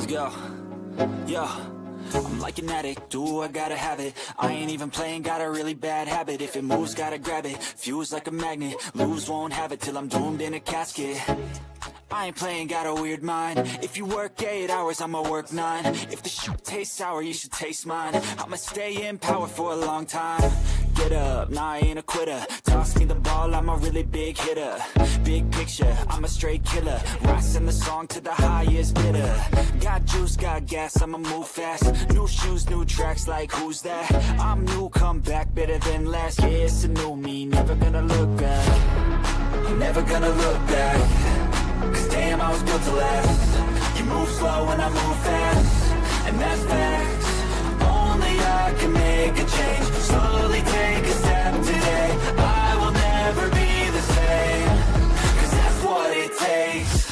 Let's go. Yo. I'm like an addict, do I gotta have it. I ain't even playing, got a really bad habit. If it moves, gotta grab it, fuse like a magnet. Lose, won't have it till I'm doomed in a casket. I ain't playing, got a weird mind. If you work 8 hours, I'ma work 9. If the shit tastes sour, you should taste mine. I'ma stay in power for a long time. Get up, nah, I ain't a quitter. Toss me the ball, I'm a really big hitter. Big picture, I'm a straight killer. Rising the song to the highest bidder. Got juice, got gas, I'ma move fast. New shoes, new tracks, like who's that? I'm new, come back, better than last. Yeah, it's a new me, never gonna look back. Never gonna look back. Cause damn, I was built to last. You move slow and I move fast, and that's facts. Only I can make a change. Slowly take a step today. I will never be the same. Cause that's what it takes.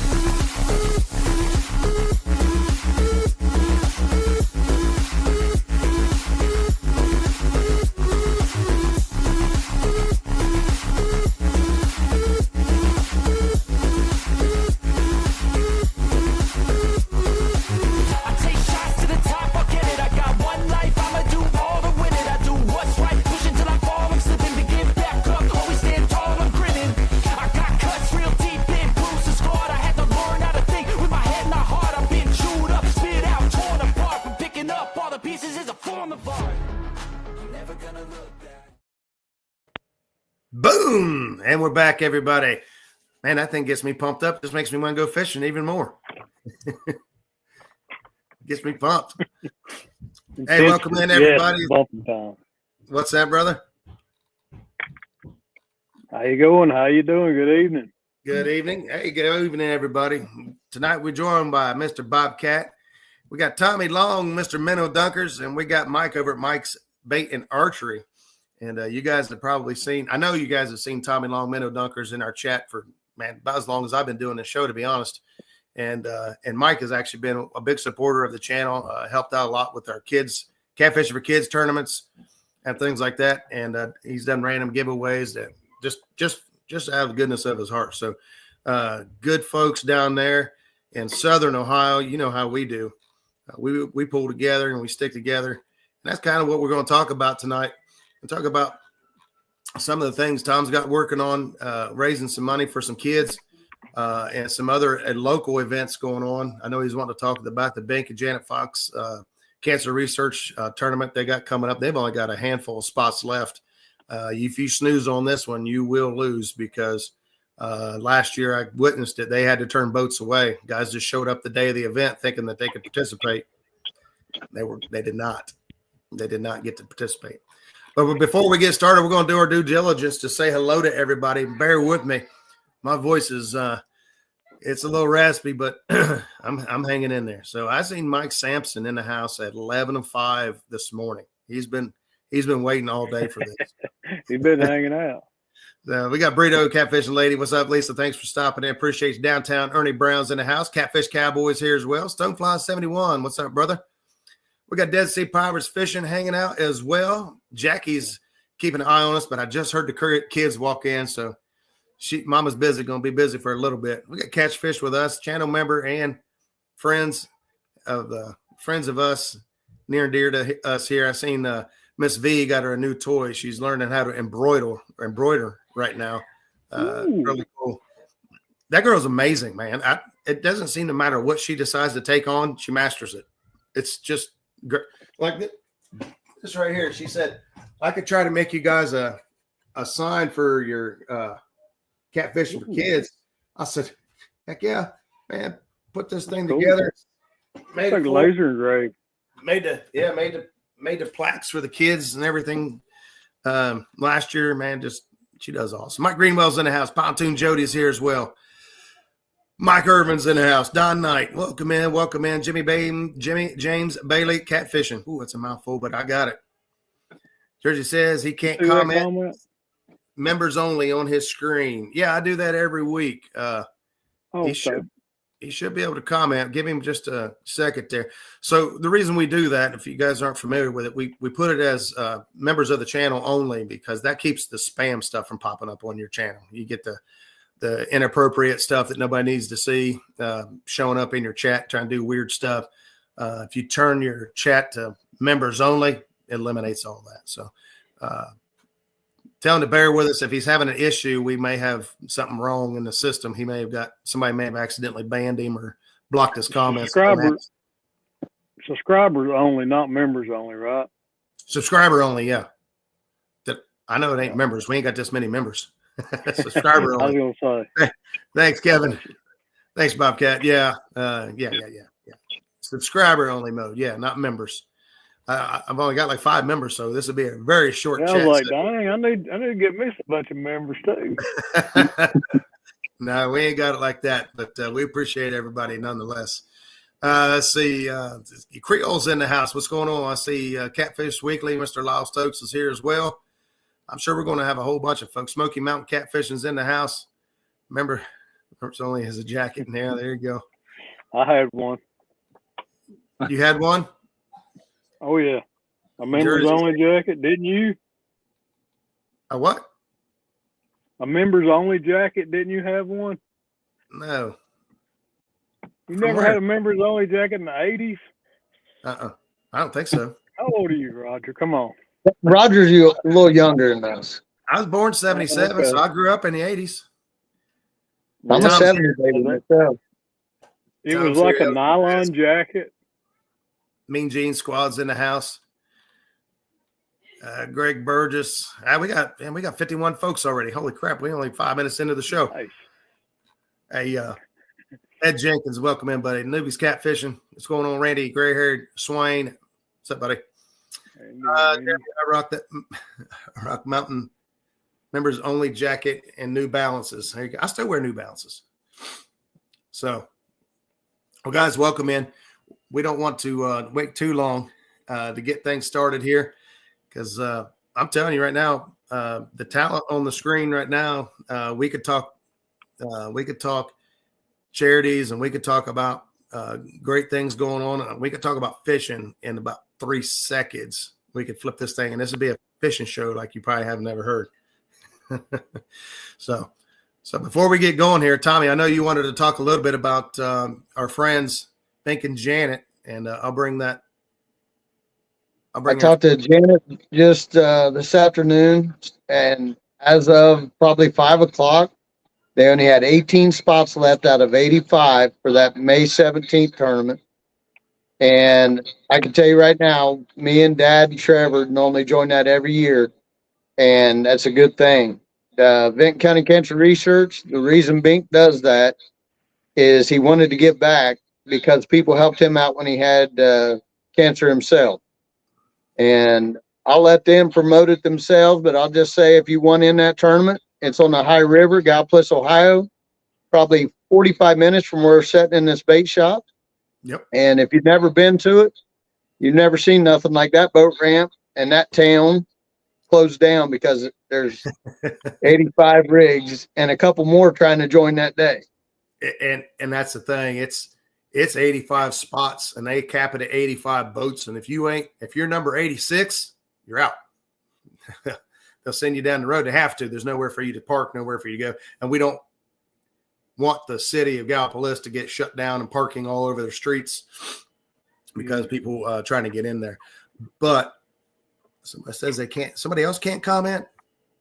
Boom! And we're back, everybody. Man, that thing gets me pumped up. Just makes me want to go fishing even more. Gets me pumped. Hey, welcome in, everybody. What's that, brother? How you going? How you doing? Good evening. Good evening. Hey, good evening, everybody. Tonight we're joined by Mr. Bobcat. We got Tommy Long, Mr. Minnow Dunkers, and we got Mike over at Mike's Bait and Archery. And you guys have probably seen, I know you guys have seen Tommy Long Minnow Dunkers in our chat for, man, about as long as I've been doing this show, to be honest. And Mike has actually been a big supporter of the channel, helped out a lot with our kids, Catfishing for Kids tournaments and things like that. And he's done random giveaways that just out of the goodness of his heart. So good folks down there in Southern Ohio, you know how we do. We pull together and we stick together. And that's kind of what we're going to talk about tonight. And talk about some of the things Tom's got working on, raising some money for some kids and some other local events going on. I know he's wanting to talk about the Bank of Janet Fox Cancer Research Tournament they got coming up. They've only got a handful of spots left. If you snooze on this one, you will lose because last year I witnessed it. They had to turn boats away. Guys just showed up the day of the event thinking that they could participate. They did not. They did not get to participate. But before we get started, we're going to do our due diligence to say hello to everybody. Bear with me. My voice is it's a little raspy, but I'm hanging in there. So I seen Mike Sampson in the house at 11:05 this morning. He's been waiting all day for this. He's been hanging out. We got Burrito Catfishing Lady. What's up, Lisa? Thanks for stopping in. Appreciate you. Downtown Ernie Brown's in the house. Catfish Cowboys here as well. Stonefly 71. What's up, brother? We got Dead Sea Pirates Fishing hanging out as well. Jackie's keeping an eye on us, but I just heard the kids walk in, so Mama's busy, going to be busy for a little bit. We got Catch Fish with us, channel member and friends of us, near and dear to us here. I seen Miss V got her a new toy. She's learning how to embroider right now. Really cool. That girl's amazing, man. It doesn't seem to matter what she decides to take on, she masters it. It's just like this right here. She said, I could try to make you guys a sign for your Catfishing for Kids. I said, heck yeah, man, put this thing together. Made like laser engraved. Made the plaques for the kids and everything. Last year, man, she does awesome. Mike Greenwell's in the house. Pontoon Jody's here as well. Mike Irvin's in the house. Don Knight, welcome in. Jimmy James Bailey, Catfishing. Ooh, that's a mouthful, but I got it. Jersey says he can't comment. Members only on his screen. Yeah, I do that every week. He should be able to comment. Give him just a second there. So the reason we do that, if you guys aren't familiar with it, we put it as members of the channel only because that keeps the spam stuff from popping up on your channel. You get the inappropriate stuff that nobody needs to see showing up in your chat, trying to do weird stuff. If you turn your chat to members only, it eliminates all that. So tell him to bear with us. If he's having an issue, we may have something wrong in the system. Somebody may have accidentally banned him or blocked his comments. Subscribers only, not members only, right? Subscriber only, yeah. I know it ain't members. We ain't got this many members. Subscriber only. I was gonna say. Thanks, Kevin. Thanks, Bobcat. Yeah. Yeah. Subscriber only mode. Yeah, not members. I've only got like 5 members, so this will be a very short chat. I was like, dang, I need to get me a bunch of members too. No, we ain't got it like that, but we appreciate everybody nonetheless. Let's see. Creole's in the house. What's going on? I see Catfish Weekly. Mr. Lyle Stokes is here as well. I'm sure we're going to have a whole bunch of folks. Smoky Mountain Catfishing's in the house. Remember, Hertz only has a jacket now. There you go. I had one. You had one? Oh, yeah. A members only jacket, didn't you? A what? A members only jacket, didn't you have one? No. You never had a members only jacket in the 80s? I don't think so. How old are you, Roger? Come on. Roger's a little younger than us. I was born 77, okay. So I grew up in the 80s. I'm a 70s baby myself. It was like a nylon jacket. Mean Gene Squad's in the house. Greg Burgess. We got 51 folks already. Holy crap! We only 5 minutes into the show. Nice. Hey, Ed Jenkins, welcome in, buddy. Newbies Catfishing. What's going on, Randy? Gray-haired Swain. What's up, buddy? I rock Mountain members only jacket and New Balances. I still wear New Balances. So, well, guys, welcome in. We don't want to wait too long to get things started here because I'm telling you right now, the talent on the screen right now, we could talk charities and we could talk about great things going on. We could talk about fishing in about 3 seconds. We could flip this thing and this would be a fishing show like you probably haven't ever heard. So before we get going here, Tommy, I know you wanted to talk a little bit about our friends Bink and Janet, and I'll bring that. I talked to Janet just this afternoon, and as of probably 5 o'clock, they only had 18 spots left out of 85 for that May 17th tournament. And I can tell you right now, me and Dad and Trevor normally join that every year, and that's a good thing. Vinton County Cancer Research, the reason Bink does that is he wanted to give back because people helped him out when he had cancer himself. And I'll let them promote it themselves, but I'll just say if you won in that tournament, it's on the High River, Gallipolis, Ohio, probably 45 minutes from where we're sitting in this bait shop. Yep. And if you've never been to it, you've never seen nothing like that boat ramp, and that town closed down because there's 85 rigs and a couple more trying to join that day. And that's the thing. It's 85 spots and they cap it at 85 boats. And if you're number 86, you're out. They'll send you down the road. They have to. There's nowhere for you to park, nowhere for you to go. And we don't want the city of Gallipolis to get shut down and parking all over their streets because people trying to get in there. But somebody says they can't. Somebody else can't comment.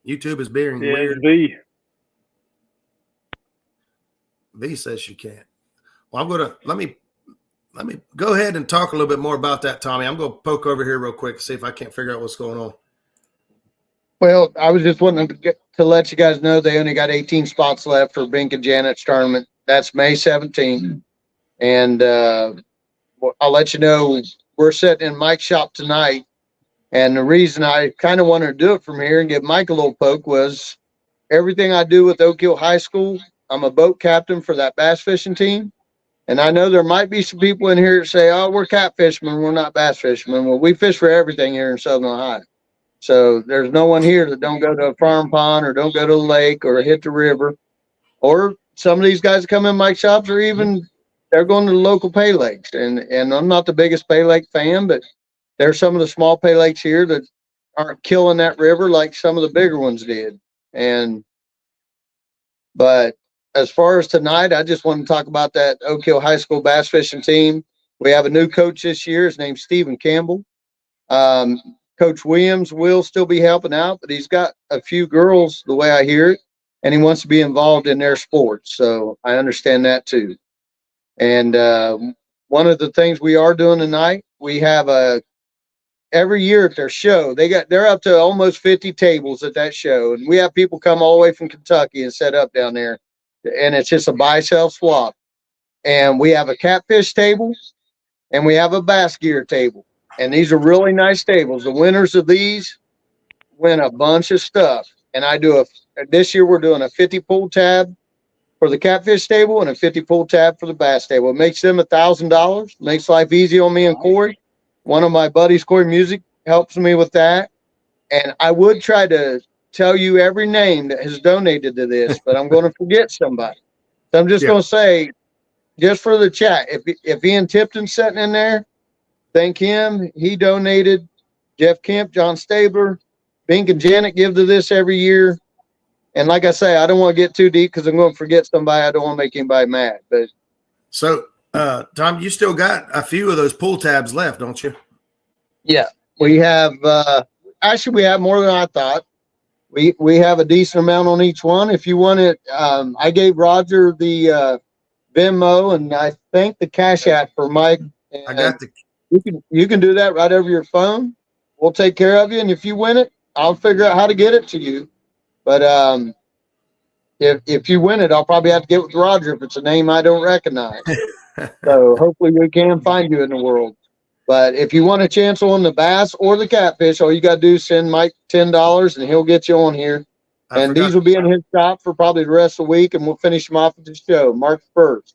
YouTube is being weird. V says she can't. Well, I'm gonna let me go ahead and talk a little bit more about that, Tommy. I'm gonna poke over here real quick and see if I can't figure out what's going on. Well, I was just wanting to let you guys know they only got 18 spots left for Bink and Janet's tournament. That's May 17th. And I'll let you know we're sitting in Mike's shop tonight. And the reason I kind of wanted to do it from here and give Mike a little poke was everything I do with Oak Hill High School, I'm a boat captain for that bass fishing team. And I know there might be some people in here that say, oh, we're catfishermen, we're not bass fishermen. Well, we fish for everything here in Southern Ohio. So there's no one here that don't go to a farm pond or don't go to the lake or hit the river. Or some of these guys that come in my shops are even, they're going to the local pay lakes. And I'm not the biggest pay lake fan, but there's some of the small pay lakes here that aren't killing that river like some of the bigger ones did. But as far as tonight, I just want to talk about that Oak Hill High School bass fishing team. We have a new coach this year. His name's Stephen Campbell. Coach Williams will still be helping out, but he's got a few girls, the way I hear it, and he wants to be involved in their sports. So I understand that too. And one of the things we are doing tonight, we have every year at their show, they're up to almost 50 tables at that show, and we have people come all the way from Kentucky and set up down there, and it's just a buy, sell, swap. And we have a catfish table, and we have a bass gear table, and these are really nice tables. The winners of these win a bunch of stuff. And this year we're doing a 50 pull tab for the catfish table and a 50 pull tab for the bass table. It makes them $1,000, makes life easy on me and Corey. One of my buddies, Corey Music, helps me with that. And I would try to tell you every name that has donated to this, but I'm going to forget somebody. So I'm just going to say, just for the chat, if Ian Tipton's sitting in there, thank him. He donated. Jeff Kemp, John Stabler, Bink and Janet give to this every year. And like I say, I don't want to get too deep because I'm going to forget somebody. I don't want to make anybody mad. But So, Tom, you still got a few of those pull tabs left, don't you? yeah, we have actually we have more than I thought. We have a decent amount on each one. If you want it, I gave Roger the Venmo and I think the Cash App for Mike. I got the. You can do that right over your phone. We'll take care of you, and if you win it, I'll figure out how to get it to you. But if you win it, I'll probably have to get with Roger if it's a name I don't recognize. So hopefully we can find you in the world. But if you want a chance on the bass or the catfish, all you got to do is send Mike $10 and he'll get you on here. And these will be in his shop for probably the rest of the week, and we'll finish them off at the show, March 1st.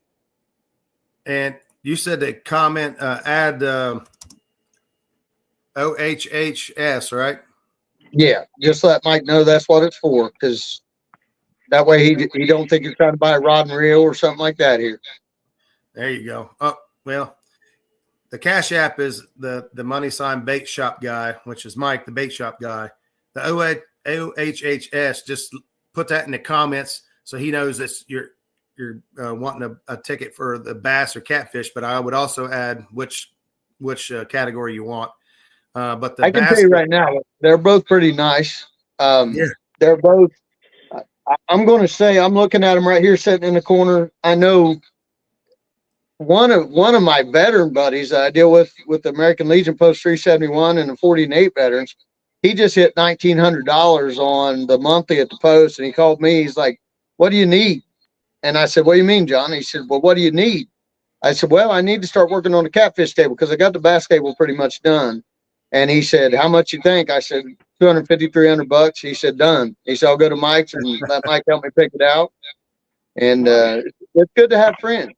And you said to comment, add OHHS, right? Yeah, just let Mike know that's what it's for, because that way he don't think you're trying to buy a rod and reel or something like that here. There you go. Oh, well, the Cash App is the money sign bait shop guy, which is Mike, the bait shop guy. The OHHS, just put that in the comments so he knows that you're wanting a ticket for the bass or catfish. But I would also add which category you want. But I can tell you right now, they're both pretty nice. They're both. I'm going to say I'm looking at them right here, sitting in the corner. I know one of my veteran buddies I deal with the American Legion Post 371 and the 48 veterans. He just hit $1,900 on the monthly at the post, and he called me. He's like, "What do you need?" And I said, "What do you mean, John?" He said, "Well, what do you need?" I said, "Well, I need to start working on the catfish table because I got the bass table pretty much done." And he said, "How much you think?" I said, $250, $300. He said, "Done." He said, "I'll go to Mike's and let Mike help me pick it out." And it's good to have friends.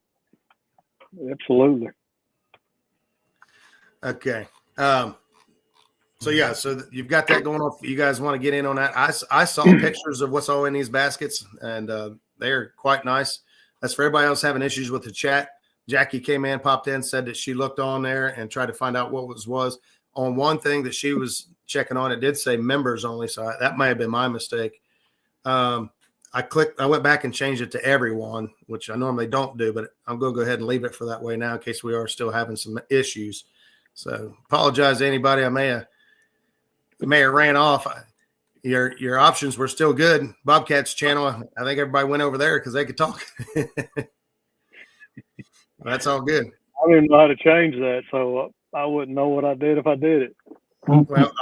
Absolutely. Okay. So you've got that going on. You guys want to get in on that? I saw pictures of what's all in these baskets, and they're quite nice. That's for everybody else having issues with the chat. Jackie came in, popped in, said that she looked on there and tried to find out what was. On one thing that she was checking on, it did say members only, so that might have been my mistake. I went back and changed it to everyone, which I normally don't do, but I'm going to go ahead and leave it for that way now in case we are still having some issues. So apologize to anybody. I may have ran off. Your options were still good. Bobcat's channel, I think everybody went over there because they could talk. That's all good. I didn't know how to change that, so I wouldn't know what I did if I did it. Well,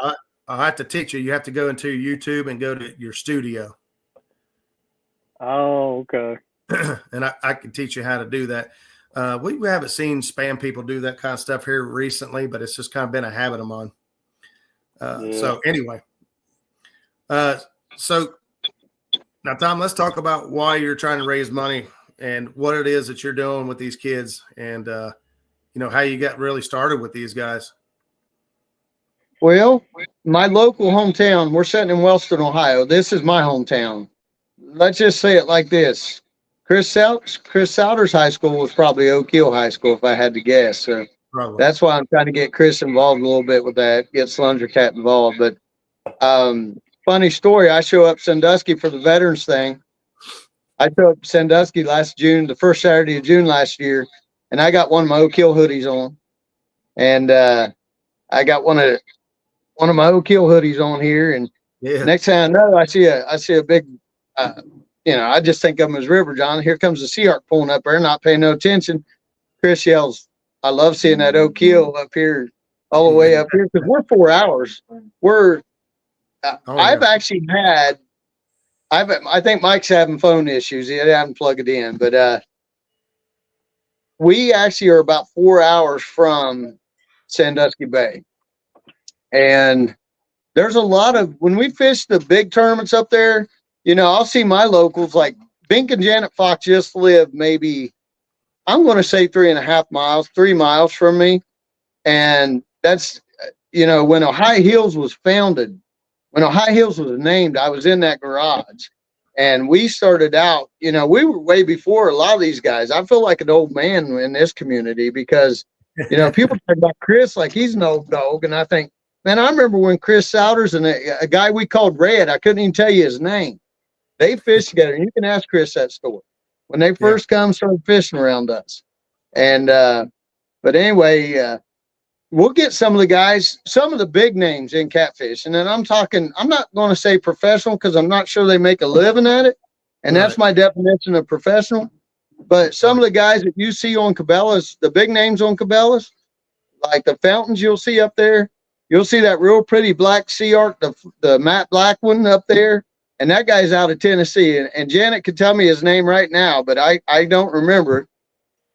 I'll have to teach you. You have to go into YouTube and go to your studio. Oh, okay. And I can teach you how to do that. We haven't seen spam people do that kind of stuff here recently, but it's just kind of been a habit of mine. So anyway, so now, Tom, let's talk about why you're trying to raise money and what it is that you're doing with these kids and, how you got really started with these guys. Well, my local hometown, we're sitting in Wellston, Ohio. This is my hometown. Let's just say it like this. Chris Souders High School was probably Oak Hill High School, if I had to guess. So that's why I'm trying to get Chris involved a little bit with that, get Slunger Cat involved. But funny story, I show up Sandusky for the veterans thing. I showed up Sandusky last June, the first Saturday of June last year, and I got one of my Oak Hill hoodies on, and I got one of my Oak Hill hoodies on here, and next thing I know, I see a big, I just think of him as River John. Here comes the Sea Ark pulling up there, not paying no attention. Chris yells, "I love seeing that Oak Hill up here, all the way up here," because we're 4 hours. I've actually had. I think Mike's having phone issues. He hadn't plugged it in, but we actually are about 4 hours from Sandusky Bay, and there's a lot of, when we fish the big tournaments up there, I'll see my locals like Bink and Janet Fox just live maybe, I'm going to say 3 miles from me, and that's when Ohio Hills was founded. When Ohio Hills was named, I was in that garage, and we started out, we were way before a lot of these guys. I feel like an old man in this community because, people talk about Chris like he's an old dog, and I think, man, I remember when Chris Souders and a guy we called Red, I couldn't even tell you his name. They fished together, and you can ask Chris that story. When they first started fishing around us. And, but anyway, we'll get some of the guys, some of the big names in catfish. And then I'm not going to say professional because I'm not sure they make a living at it. And that's my definition of professional. But some of the guys that you see on Cabela's, the big names on Cabela's, like the fountains you'll see up there, you'll see that real pretty black Sea Ark, the matte black one up there. And that guy's out of Tennessee. And Janet could tell me his name right now, but I don't remember it.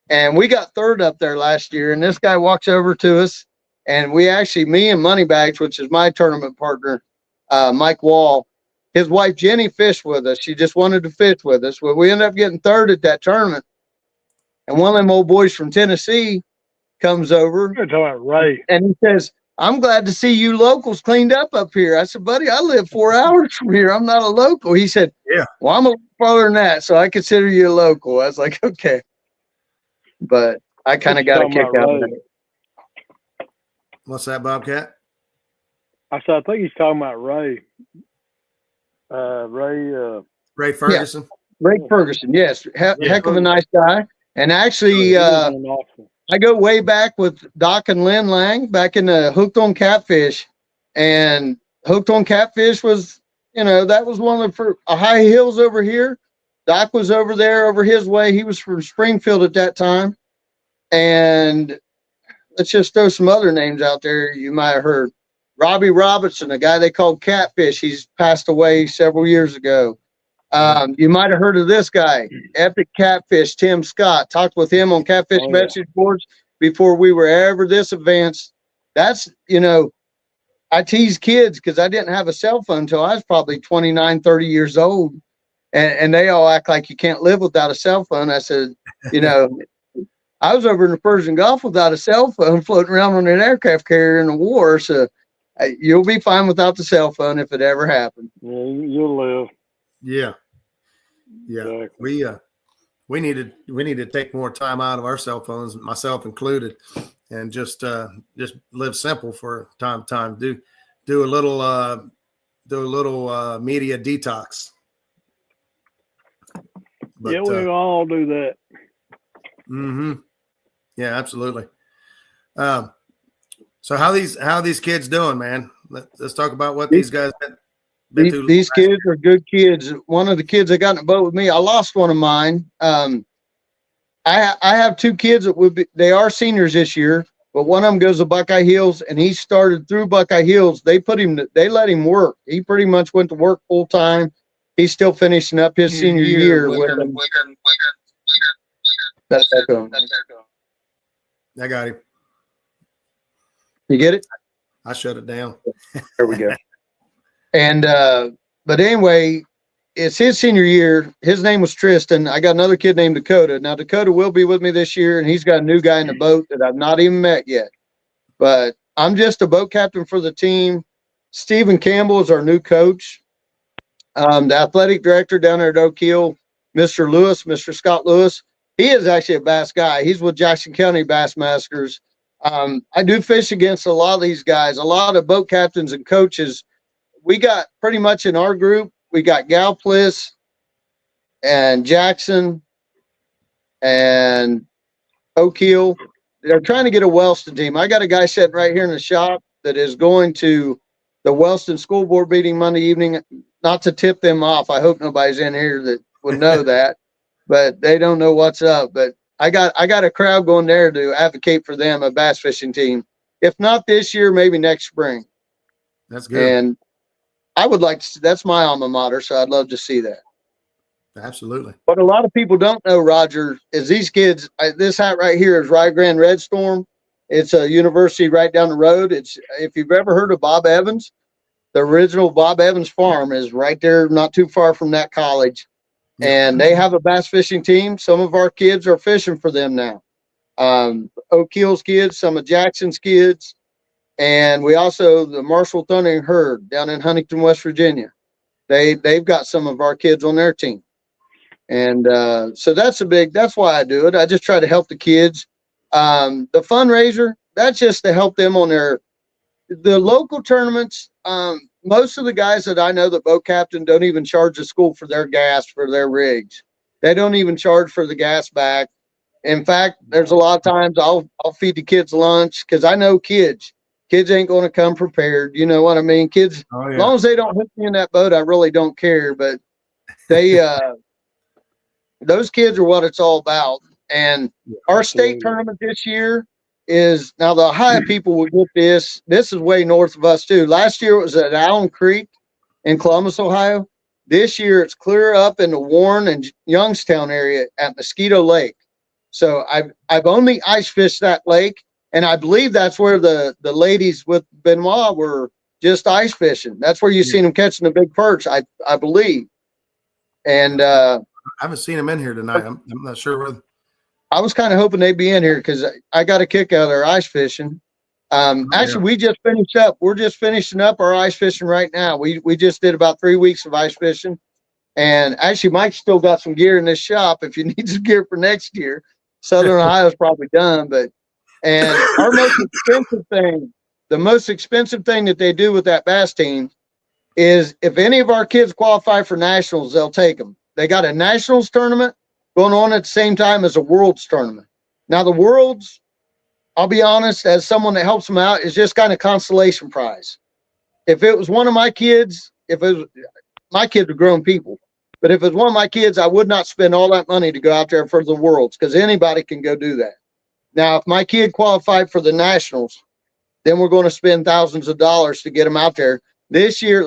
And we got third up there last year. And this guy walks over to us. And we actually, me and Moneybags, which is my tournament partner, Mike Wall, his wife Jenny fished with us. She just wanted to fish with us. Well, we ended up getting third at that tournament. And one of them old boys from Tennessee comes over. You're talking about Ray. And he says, "I'm glad to see you locals cleaned up here." I said, "Buddy, I live 4 hours from here. I'm not a local." He said, "Yeah, well, I'm a little farther than that, so I consider you a local." I was like, "Okay." But I kind of got a kick out of it. What's that, Bobcat? I said, I think he's talking about Ray. Ray Ferguson. Yeah. Ray Ferguson, yes. Heck of a nice guy. And actually, I go way back with Doc and Lynn Lang back in the Hooked on Catfish. And Hooked on Catfish was, that was one of the high hills over here. Doc was over there, over his way. He was from Springfield at that time. And let's just throw some other names out there you might have heard. Robbie Robertson, a guy they called Catfish. He's passed away several years ago. You might have heard of this guy, Epic Catfish, Tim Scott. Talked with him on Catfish message boards before we were ever this advanced. That's, I tease kids because I didn't have a cell phone until I was probably 29, 30 years old. And they all act like you can't live without a cell phone. I said, I was over in the Persian Gulf without a cell phone floating around on an aircraft carrier in the war. So you'll be fine without the cell phone if it ever happened. Yeah, you'll live. Yeah. Exactly. We need to take more time out of our cell phones, myself included, and just live simple for time to time. Do a little media detox. But, yeah, we all do that. Mm-hmm. Yeah, absolutely. So how these kids doing, man? Let's talk about what these guys have been through. These kids are good kids. One of the kids that got in the boat with me, I lost one of mine. I have two kids that they are seniors this year, but one of them goes to Buckeye Hills, and he started through Buckeye Hills. They let him work. He pretty much went to work full time. He's still finishing up his senior year with them. That's going. I got him. You get it? I shut it down. There we go. And but anyway, it's his senior year. His name was Tristan. I got another kid named Dakota. Now Dakota will be with me this year, and he's got a new guy in the boat that I've not even met yet. But I'm just a boat captain for the team. Stephen Campbell is our new coach. The athletic director down there at Oak Hill, Mr. Scott Lewis. He is actually a bass guy. He's with Jackson County Bass Masters. I do fish against a lot of these guys, a lot of boat captains and coaches. We got pretty much in our group, we got Galplis and Jackson and Oak Hill. They're trying to get a Wellston team. I got a guy sitting right here in the shop that is going to the Wellston school board meeting Monday evening. Not to tip them off. I hope nobody's in here that would know that, but they don't know what's up. But I got a crowd going there to advocate for them, a bass fishing team. If not this year, maybe next spring. That's good. And I would like to see, that's my alma mater, so I'd love to see that. Absolutely. What a lot of people don't know, Roger, is these kids, this hat right here is Rye Grand Red Storm. It's a university right down the road. It's, if you've ever heard of Bob Evans, the original Bob Evans farm is right there, not too far from that college. And they have a bass fishing team. Some of our kids are fishing for them now. Oak Hill's kids, some of Jackson's kids. And we also, the Marshall Thundering Herd down in Huntington, West Virginia. They've got some of our kids on their team. And so that's why I do it. I just try to help the kids. The fundraiser, that's just to help them on the local tournaments. Most of the guys that I know that boat captain don't even charge the school for their gas for their rigs. They don't even charge for the gas back. In fact, there's a lot of times I'll feed the kids lunch because I know kids ain't going to come prepared. You know what I mean? Kids, as long as they don't hook me in that boat, I really don't care. But they, those kids are what it's all about. And our state tournament this year is, now the Ohio people will get this. This is way north of us too. Last year it was at Allen Creek in Columbus, Ohio. This year it's clear up in the Warren and Youngstown area at Mosquito Lake. So I've only ice fished that lake, and I believe that's where the ladies with Benoit were just ice fishing. That's where you seen them catching the big perch, I believe. And I haven't seen them in here tonight. I'm not sure whether. I was kind of hoping they'd be in here because I got a kick out of their ice fishing. Actually, we just finished up. We're just finishing up our ice fishing right now. We just did about 3 weeks of ice fishing. And actually, Mike's still got some gear in this shop if you need some gear for next year. Southern Ohio's probably done, and our most expensive thing, the most expensive thing that they do with that bass team is if any of our kids qualify for nationals, they'll take them. They got a nationals tournament going on at the same time as a world's tournament. Now the world's, I'll be honest, as someone that helps them out, is just kind of consolation prize. If it was one of my kids, my kids are grown people. But if it's one of my kids, I would not spend all that money to go out there for the worlds because anybody can go do that. Now, if my kid qualified for the nationals, then we're going to spend thousands of dollars to get them out there. Last year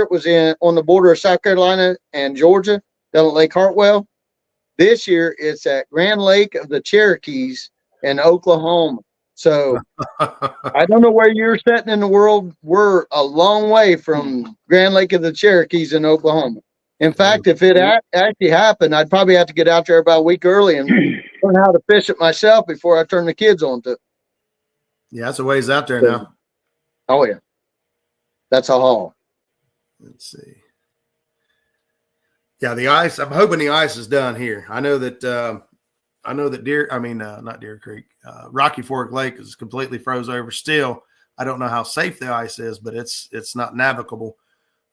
it was on the border of South Carolina and Georgia, down at Lake Hartwell. This year it's at Grand Lake of the Cherokees in Oklahoma. So I don't know where you're sitting in the world. We're a long way from Grand Lake of the Cherokees in Oklahoma. In fact, if it actually happened, I'd probably have to get out there about a week early and learn how to fish it myself before I turn the kids on to it. Yeah, that's a ways out there now. Oh, yeah. That's a haul. Let's see. Yeah, the ice. I'm hoping the ice is done here. I know that not Deer Creek, Rocky Fork Lake is completely froze over still. I don't know how safe the ice is, but it's not navigable.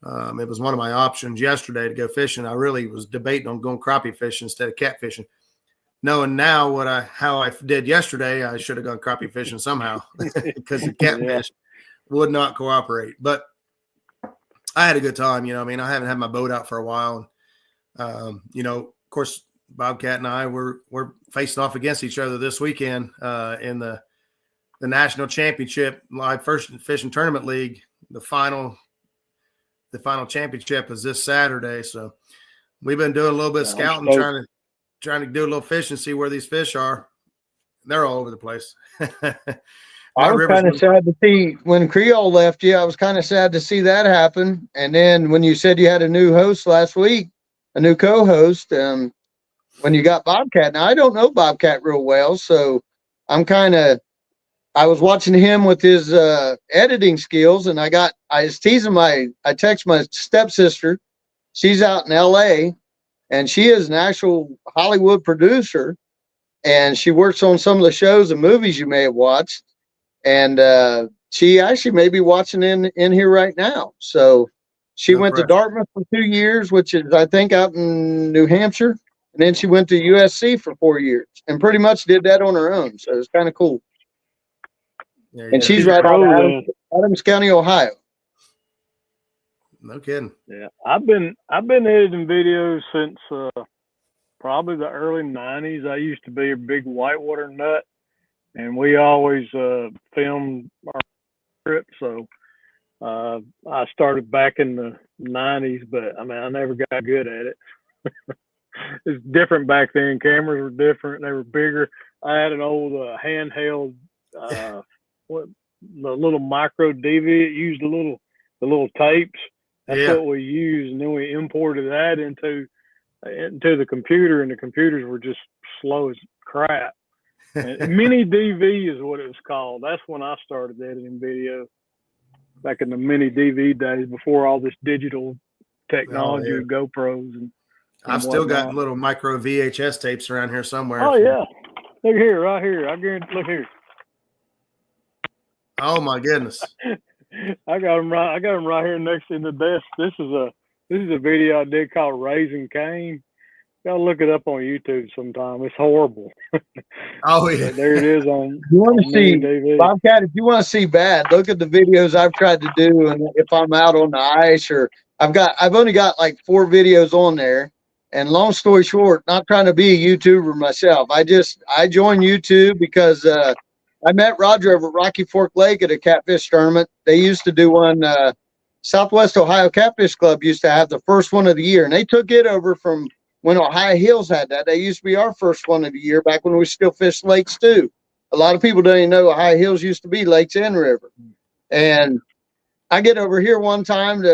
It was one of my options yesterday to go fishing. I really was debating on going crappie fishing instead of catfishing. Knowing now how I did yesterday, I should have gone crappie fishing somehow because the catfish would not cooperate. But I had a good time. I haven't had my boat out for a while. And, of course, Bobcat and I we're facing off against each other this weekend in the National Championship Live First Fishing Tournament League. The final championship is this Saturday. So we've been doing a little bit of scouting, trying to do a little fishing, see where these fish are. They're all over the place. I was kind of sad to see when Creole left you. I was kind of sad to see that happen. And then when you said you had a new host last week, a new co-host, when you got Bobcat. Now, I don't know Bobcat real well, so I was watching him with his editing skills, and I was teasing I text my stepsister. She's out in LA, and she is an actual Hollywood producer, and she works on some of the shows and movies you may have watched. And she actually may be watching in here right now. So she went to Dartmouth for 2 years, which is, I think, out in New Hampshire. And then she went to USC for 4 years and pretty much did that on her own. So it's kind of cool. And she's right out of Adams County, Ohio. No kidding. Yeah, I've been editing videos since probably the early '90s. I used to be a big whitewater nut, and we always filmed our trips. So I started back in the '90s, but I mean I never got good at it. It's different back then. Cameras were different; they were bigger. I had an old handheld, the little micro DV. It used the little tapes. That's what we used, and then we imported that into the computer, and the computers were just slow as crap. And mini DV is what it was called. That's when I started editing video, back in the mini DV days, before all this digital technology, GoPros and I've still got little micro VHS tapes around here somewhere. Oh yeah, look here, right here. I guarantee. Look here. Oh my goodness. I got them right here next to the desk. This is a video I did called Raising Cain. Gotta look it up on YouTube sometime. It's horrible. Oh yeah. But there it is on. You want to see TV. Bobcat? If you want to see bad, look at the videos I've tried to do, and if I'm out on the ice or I've only got like 4 videos on there. And long story short, not trying to be a YouTuber myself. I joined YouTube because I met Roger over at Rocky Fork Lake at a catfish tournament. They used to do one. Southwest Ohio Catfish Club used to have the first one of the year, and they took it over from when Ohio Hills had that. They used to be our first one of the year back when we still fished lakes too. A lot of people don't even know Ohio Hills used to be lakes and river. And I get over here one time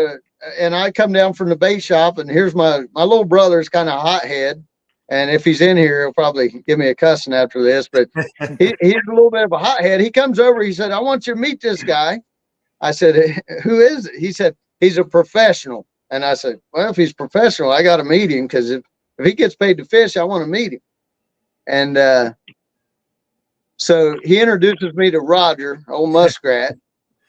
and I come down from the bait shop, and here's my little brother's kind of hothead. And if he's in here, he'll probably give me a cussing after this, but he's a little bit of a hothead. He comes over, he said, I want you to meet this guy. I said, who is it? He said, he's a professional. And I said, well, if he's professional, I got to meet him, because if he gets paid to fish, I want to meet him. And so he introduces me to Roger, old Muskrat.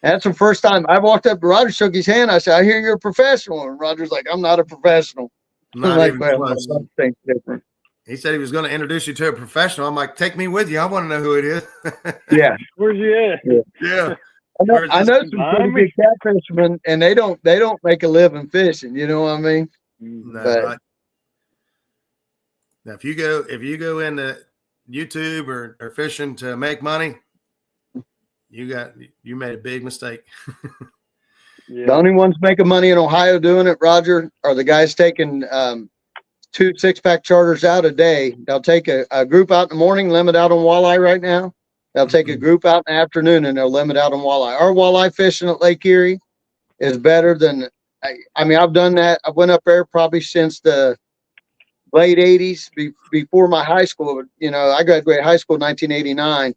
That's the first time I walked up to Roger, shook his hand. I said, I hear you're a professional. And Roger's like, I'm not a professional. Not like, even well, close. something different. He said he was going to introduce you to a professional. I'm like, take me with you. I want to know who it is. Yeah. Where's he at? Yeah. I know some pretty big catfishermen, and they don't make a living fishing. You know what I mean? No. Now, if you go into YouTube or fishing to make money, you made a big mistake. Yeah. The only ones making money in Ohio doing it, Roger, are the guys taking 2 6-pack charters out a day. They'll take a group out in the morning, limit out on walleye right now. They'll take a group out in the afternoon, and they'll limit out on walleye. Our walleye fishing at Lake Erie is better than, I mean, I've done that. I went up there probably since the late 80s, before my high school. You know, I graduated high school in 1989.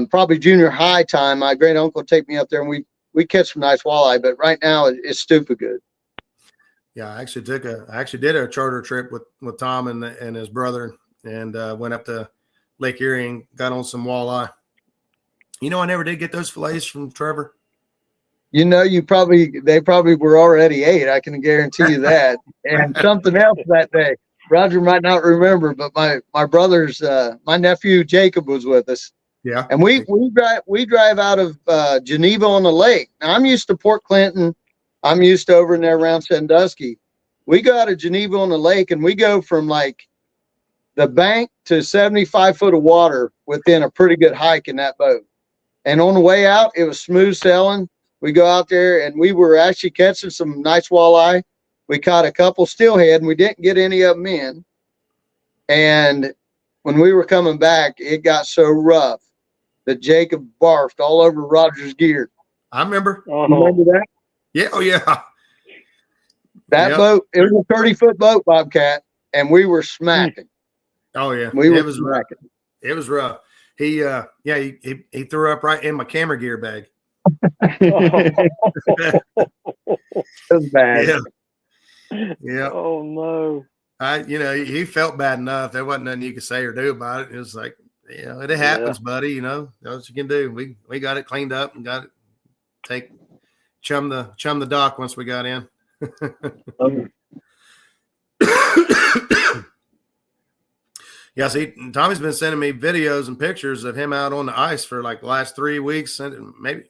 Probably junior high time, my great uncle would take me up there, and we catch some nice walleye, but right now it's stupid good. Yeah, I actually did a charter trip with Tom and his brother, and went up to Lake Erie and got on some walleye. You know, I never did get those fillets from Trevor. You know, they probably were already ate. I can guarantee you that. And something else that day, Roger might not remember, but my brother's my nephew Jacob was with us. Yeah, and we drive out of Geneva on the lake. Now, I'm used to Port Clinton. I'm used to over in there around Sandusky. We go out of Geneva on the lake, and we go from like the bank to 75 foot of water within a pretty good hike in that boat. And on the way out, it was smooth sailing. We go out there, and we were actually catching some nice walleye. We caught a couple steelhead, and we didn't get any of them in. And when we were coming back, it got so rough that Jacob barfed all over Roger's gear. I remember. Remember that? Yeah. Oh, yeah. That boat, it was a 30-foot boat, Bobcat, and we were smacking. Oh, yeah. It was smacking. Rough. It was rough. He threw up right in my camera gear bag. It was bad. Yeah. Yeah. Oh, no. He felt bad enough. There wasn't nothing you could say or do about it. It was like, it happens, buddy. You know, that's what you can do. We got it cleaned up and got it chum the dock once we got in. Yeah, see, Tommy's been sending me videos and pictures of him out on the ice for like the last 3 weeks, and maybe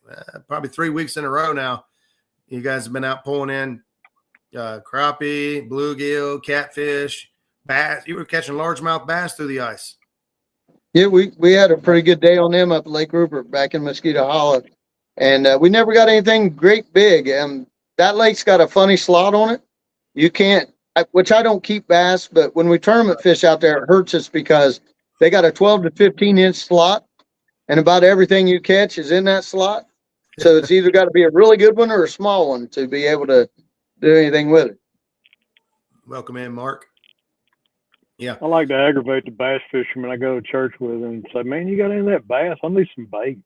probably 3 weeks in a row now. You guys have been out pulling in crappie, bluegill, catfish, bass. You were catching largemouth bass through the ice. Yeah, we had a pretty good day on them up at Lake Rupert back in Mosquito Hollow, and we never got anything great big. That lake's got a funny slot on it. You can't, which I don't keep bass, but when we tournament fish out there, it hurts us because they got a 12 to 15-inch slot, and about everything you catch is in that slot. So it's either got to be a really good one or a small one to be able to do anything with it. Welcome in, Mark. Yeah. I like to aggravate the bass fishermen I go to church with and say, man, you got any of that bass? I need some bait.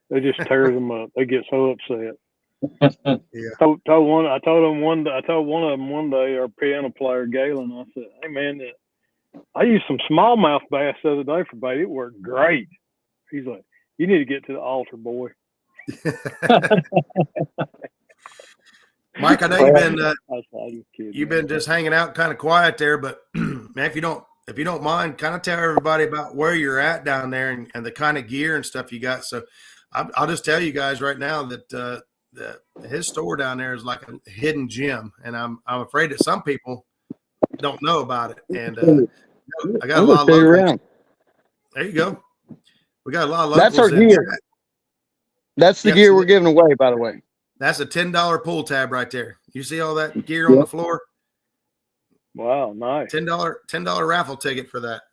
They just tear them up. They get so upset. Yeah. I told one of them one day, our piano player, Galen, I said, hey, man, I used some smallmouth bass the other day for bait. It worked great. He's like, you need to get to the altar, boy. Mike, I know you've been just hanging out kind of quiet there, but man, if you don't mind, kind of tell everybody about where you're at down there and the kind of gear and stuff you got. So I'll just tell you guys right now that his store down there is like a hidden gem, and I'm afraid that some people don't know about it. And I got a lot of locals. There you go. We got a lot of locals. That's our gear. That's the gear we're giving away, by the way. That's a $10 pull tab right there. You see all that gear on the floor? Wow, nice. $10 raffle ticket for that.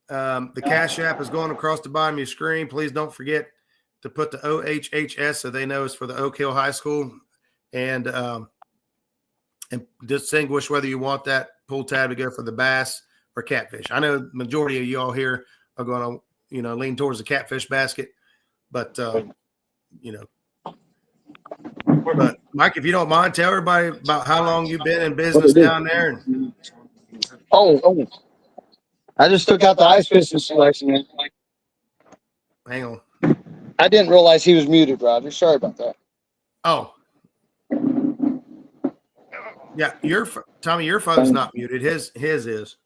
The Cash App is going across the bottom of your screen. Please don't forget to put the OHHS so they know it's for the Oak Hill High School, and distinguish whether you want that pull tab to go for the bass or catfish. I know the majority of you all here are going to, lean towards the catfish basket, but But Mike, if you don't mind, tell everybody about how long you've been in business down there. Oh, I just took out the ice fishing selection. Hang on. I didn't realize he was muted, Roger. Sorry about that. Oh. Yeah, Tommy, your phone's not muted. His is.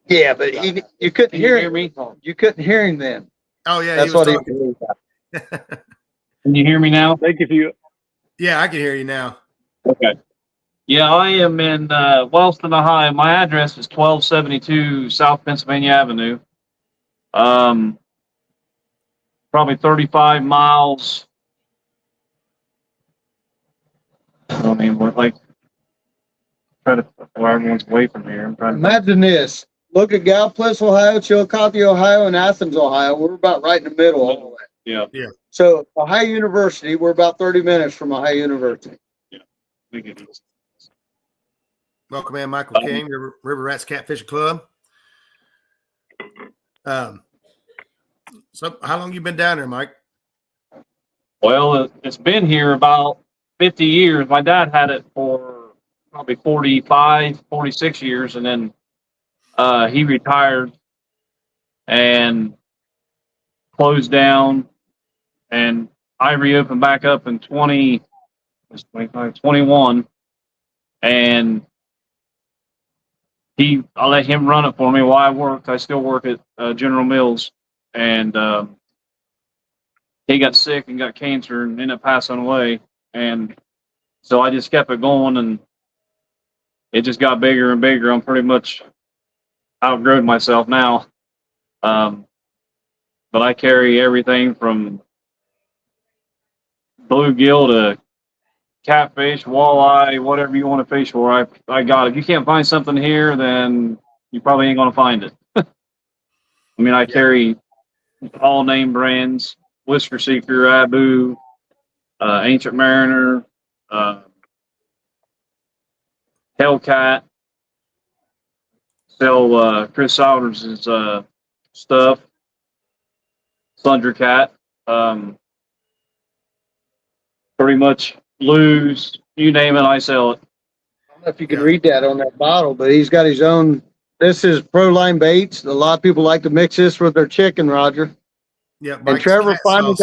Yeah, but you couldn't hear me. You couldn't hear him then. Oh yeah, that's what talking. Can you hear me now? Thank you for you. Yeah, I can hear you now. Okay. Yeah, I am in Wellston, Ohio. My address is 1272 South Pennsylvania Avenue. Probably 35 miles. I mean, try to where everyone's away from here. I'm trying to imagine this. Look at Gallipolis, Ohio, Chillicothe, Ohio, and Athens, Ohio. We're about right in the middle all the way. Yeah. So Ohio University, we're about 30 minutes from Ohio University. Yeah. We get it. Welcome in, Michael King, River Rats Catfishing Club. So how long you been down there, Mike? Well, it's been here about 50 years. My dad had it for probably 45, 46 years, and then he retired and closed down, and I reopened back up in 21, and I let him run it for me while I worked. I still work at General Mills, and he got sick and got cancer and ended up passing away, and so I just kept it going, and it just got bigger and bigger. I'm pretty much outgrown myself now. But I carry everything from bluegill to catfish, walleye, whatever you want to fish for. I got it. If you can't find something here, then you probably ain't going to find it. I mean, I carry all name brands, Whisker Seeker, Abu, Ancient Mariner, Hellcat. Sell Chris Souders' stuff, Thundercat, pretty much lures, you name it, I sell it. I don't know if you can read that on that bottle, but he's got his own. This is Proline Baits. A lot of people like to mix this with their chicken, Roger. Yeah, and Trevor finally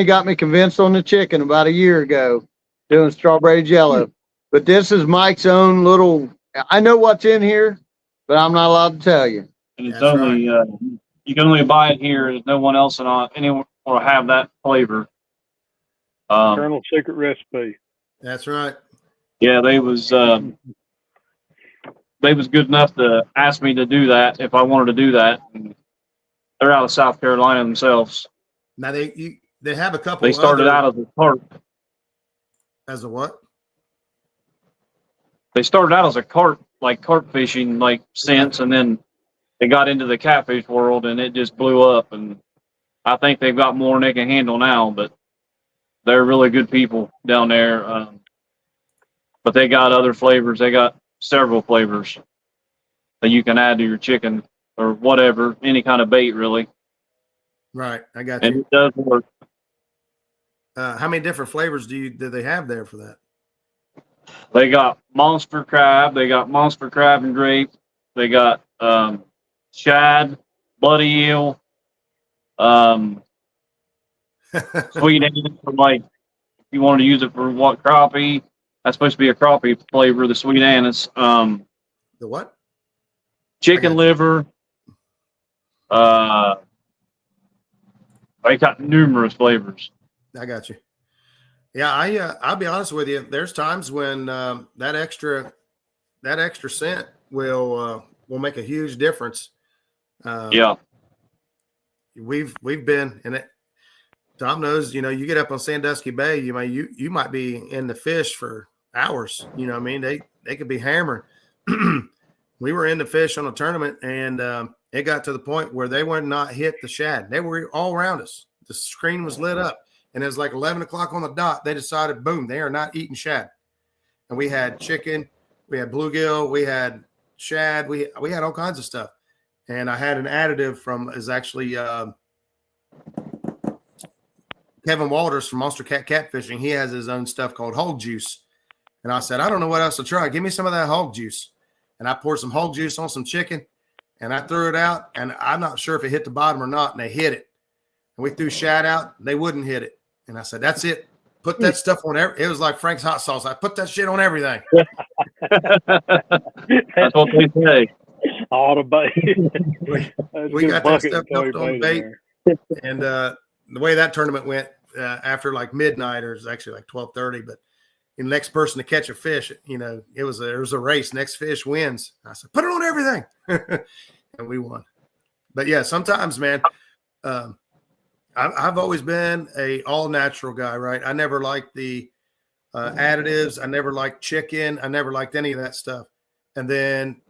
got me convinced on the chicken about a year ago, doing strawberry jello. But this is Mike's own little I know what's in here, but I'm not allowed to tell you. And it's That's only you can only buy it here. There's no one else anyone will have that flavor. Colonel Secret recipe. That's right. Yeah, they was good enough to ask me to do that if I wanted to do that. And they're out of South Carolina themselves. Now they have a couple. They started out as a carp. As a what? They started out as a carp fishing since, and then they got into the catfish world and it just blew up. And I think they've got more than they can handle now, but they're really good people down there. But they got other flavors. They got several flavors that you can add to your chicken or whatever, any kind of bait, really. Right, I got And you. it does work. How many different flavors do they have there for that? They got monster crab. They got monster crab and grape. They got shad, bloody eel, sweet anise. If you want to use it for what, crappie? That's supposed to be a crappie flavor. The sweet anise. The what? Chicken liver. They got numerous flavors. I got you. Yeah, I'll be honest with you. There's times when that extra cent will make a huge difference. Yeah. We've been in it. Tom knows, you get up on Sandusky Bay, you might be in the fish for hours. You know what I mean? They could be hammering. We were in the fish on a tournament, and it got to the point where they would not hit the shad. They were all around us. The screen was lit up, and it was like 11 o'clock on the dot. They decided, boom, they are not eating shad. And we had chicken, we had bluegill, we had shad, we had all kinds of stuff. And I had an additive is actually Kevin Walters from Monster Cat Catfishing. He has his own stuff called hog juice. And I said, I don't know what else to try. Give me some of that hog juice. And I poured some hog juice on some chicken, and I threw it out. And I'm not sure if it hit the bottom or not, and they hit it. And we threw shad out. They wouldn't hit it. And I said, that's it. Put that stuff on it was like Frank's hot sauce. I put that shit on everything. That's what they say. All the bait. We got that stuff dumped on bait. And the way that tournament went, after like midnight, or it was actually like 12:30, but the next person to catch a fish, it was a race. Next fish wins. I said, put it on everything. And we won. But yeah, sometimes, man, I've always been a all natural guy, right? I never liked the additives. I never liked chicken. I never liked any of that stuff. And then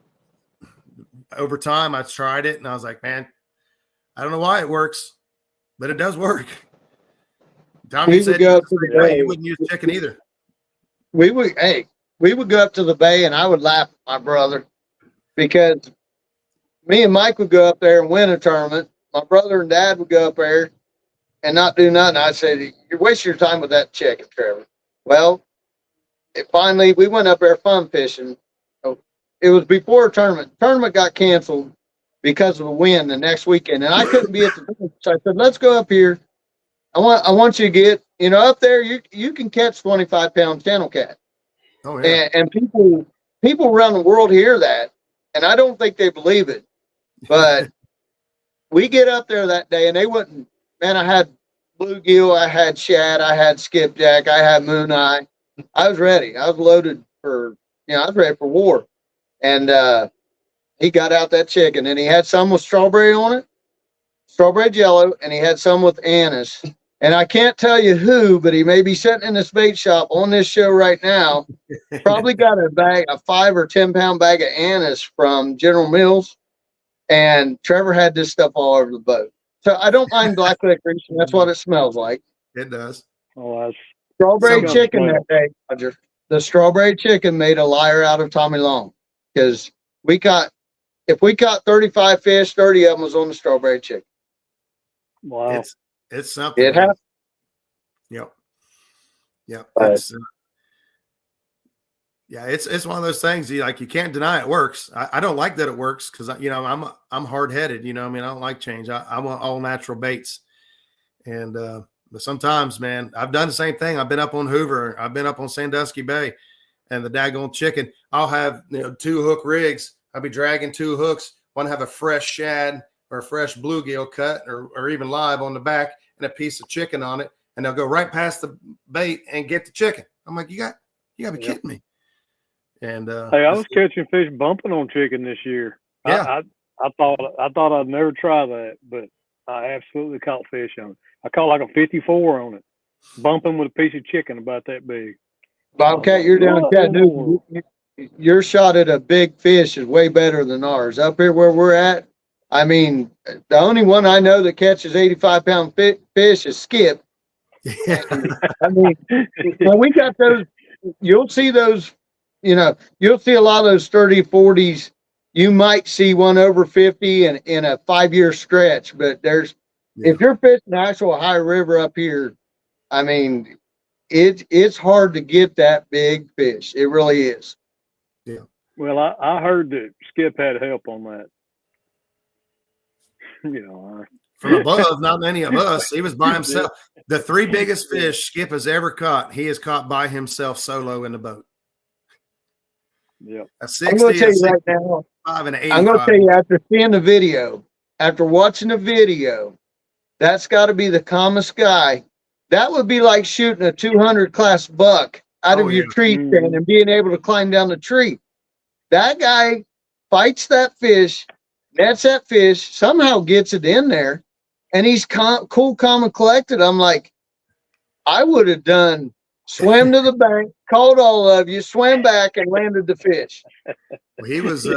over time, I tried it, and I was like, man, I don't know why it works, but it does work. Tommy said you wouldn't use chicken either. We would go up to the bay, and I would laugh at my brother, because me and Mike would go up there and win a tournament. My brother and dad would go up there and not do nothing. I said, you're wasting your time with that chicken, Trevor. Well, finally, we went up there fun fishing. It was before a tournament. Tournament got canceled because of a wind the next weekend, and I couldn't be at the tournament. So I said, let's go up here. I want you to get, up there, you can catch 25-pound channel cat. Oh, yeah. And people around the world hear that, and I don't think they believe it. But we get up there that day, and they wouldn't. Man, I had bluegill, I had shad, I had skipjack, I had moon eye. I was ready. I was loaded for, I was ready for war. And he got out that chicken, and he had some with strawberry on it, strawberry jello, and he had some with anise. And I can't tell you who, but he may be sitting in this bait shop on this show right now. Probably got a 5 or 10 pound bag of anise from General Mills. And Trevor had this stuff all over the boat. So I don't mind black licorice, and that's what it smells like. It does. Oh, that's Strawberry chicken that day, Roger. The strawberry chicken made a liar out of Tommy Long, because if we caught 35 fish, 30 of them was on the strawberry chicken. wow. It's something. It happened. Yep. Right. It's one of those things you can't deny it works. I don't like that it works, because I'm hard headed. I don't like change. I want all natural baits. And but sometimes, man, I've done the same thing. I've been up on Hoover. I've been up on Sandusky Bay, and the daggone chicken. I'll have 2 hook rigs. I'll be dragging 2 hooks. One have a fresh shad or a fresh bluegill cut or even live on the back and a piece of chicken on it, and they'll go right past the bait and get the chicken. I'm like, you got to be kidding me. And hey, I was catching fish bumping on chicken this year. Yeah. I thought I'd never try that, but I absolutely caught fish on it. I caught like a 54 on it, bumping with a piece of chicken about that big. Bobcat, you're down in Chattanooga. Your shot at a big fish is way better than ours. Up here where we're at, I mean, the only one I know that catches 85-pound fish is Skip. Yeah. I mean, when we got those, you'll see those, you'll see a lot of those 30, 40s. You might see one over 50 in a 5-year stretch, but if you're fishing actual high river up here, I mean, it's hard to get that big fish. It really is. Yeah. Well, I heard that Skip had help on that. From above, not many of us. He was by himself. The 3 biggest fish Skip has ever caught, he has caught by himself solo in the boat. Yeah. A 60, I'm going to tell you right now. And 85. I'm going to tell you, after seeing the video, after watching the video, that's got to be the calmest guy. That would be like shooting a 200 class buck out of your tree stand and being able to climb down the tree. That guy fights that fish, nets that fish, somehow gets it in there, and he's cool, calm, and collected. I'm like, I would have swam to the bank, called all of you, swam back, and landed the fish. Well, he was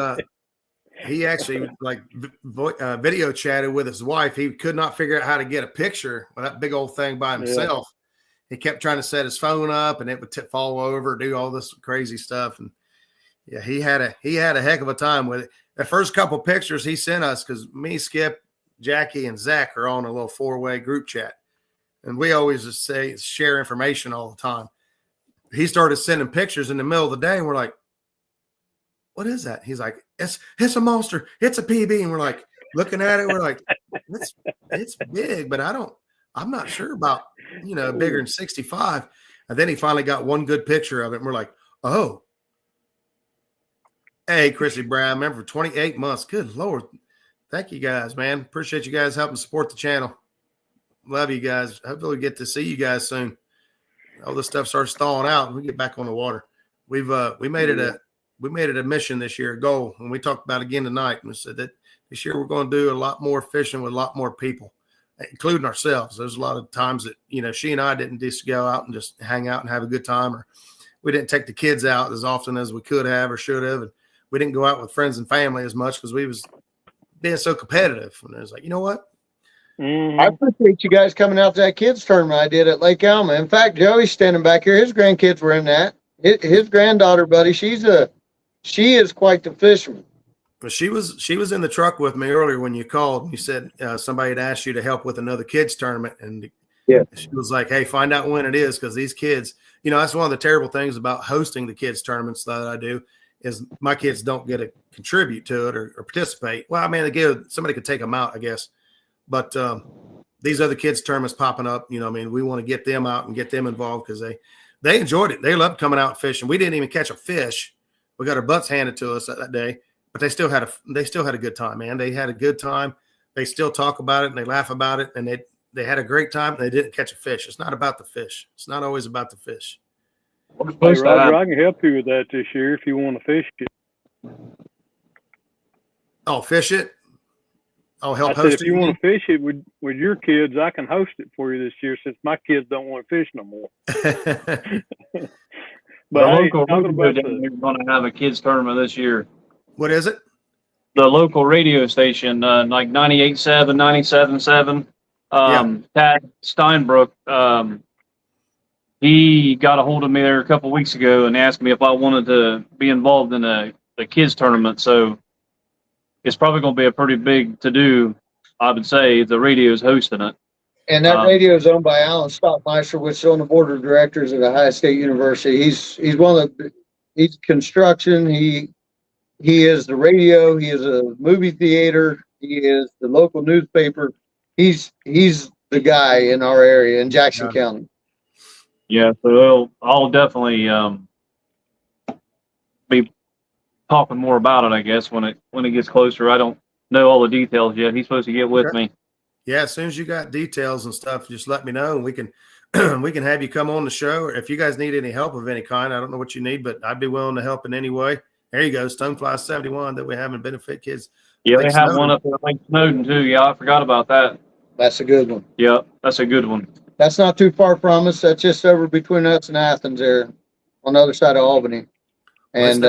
he actually video chatted with his wife. He could not figure out how to get a picture with that big old thing by himself. He kept trying to set his phone up, and it would fall over, do all this crazy stuff. And yeah, he had a heck of a time with it. The first couple pictures he sent us, because me, Skip, Jackie, and Zach are on a little 4-way group chat, and we always just share information all the time. He started sending pictures in the middle of the day, and we're like, "What is that?" He's like, "It's a monster. It's a PB." And we're like, looking at it, we're like, "It's big, but I'm not sure about bigger than 65." And then he finally got one good picture of it, and we're like, "Oh." Hey, Chrissy Brown, member for 28 months. Good Lord. Thank you guys, man. Appreciate you guys helping support the channel. Love you guys. Hopefully we get to see you guys soon. All this stuff starts thawing out and we get back on the water. We made it a mission this year, a goal, and we talked about it again tonight. And we said that this year we're going to do a lot more fishing with a lot more people, including ourselves. There's a lot of times that, she and I didn't just go out and just hang out and have a good time, or we didn't take the kids out as often as we could have or should have. And we didn't go out with friends and family as much because we was being so competitive. And it was like, you know what? Mm-hmm. I appreciate you guys coming out to that kids tournament I did at Lake Alma. In fact, Joey's standing back here. His grandkids were in that. His granddaughter, buddy, she is quite the fisherman. But she was in the truck with me earlier when you called. And you said somebody had asked you to help with another kids tournament, and she was like, "Hey, find out when it is, because these kids, that's one of the terrible things about hosting the kids tournaments that I do is my kids don't get to contribute to it or participate. Well, I mean, somebody could take them out, I guess, but these other kids tournaments popping up, we want to get them out and get them involved because they enjoyed it. They loved coming out fishing. We didn't even catch a fish. We got our butts handed to us that day. But they still had a good time, man. They had a good time. They still talk about it and they laugh about it, and they had a great time. And they didn't catch a fish. It's not about the fish. It's not always about the fish. Hey, Roger, I can help you with that this year if you want to fish it. Oh, fish it? Oh, help I host said, if you want to fish it with your kids, I can host it for you this year since my kids don't want to fish no more. But the local radio is going to have a kids tournament this year. What is it? The local radio station, like 98.7, 97.7. Tad Steinbrook, he got a hold of me there a couple of weeks ago and asked me if I wanted to be involved in the kids tournament. So it's probably going to be a pretty big to-do, I would say, if the radio is hosting it. And that radio is owned by Alan Stockmeister, which is on the board of directors at Ohio State University. He's construction. He is the radio. He is a movie theater. He is the local newspaper. He's the guy in our area in Jackson County. Yeah, so I'll definitely talking more about it, I guess, when it gets closer. I don't know all the details yet. He's supposed to get with me. Yeah, as soon as you got details and stuff, just let me know, and we can we can have you come on the show. Or if you guys need any help of any kind, I don't know what you need, but I'd be willing to help in any way. There you go, Stonefly 71 that we have in Benefit Kids. Yeah, Lake they have Snowden. one up there, Lake Snowden too. Yeah, I forgot about that. That's a good one. Yeah, that's a good one. That's not too far from us. That's just over between us and Athens there on the other side of Albany. And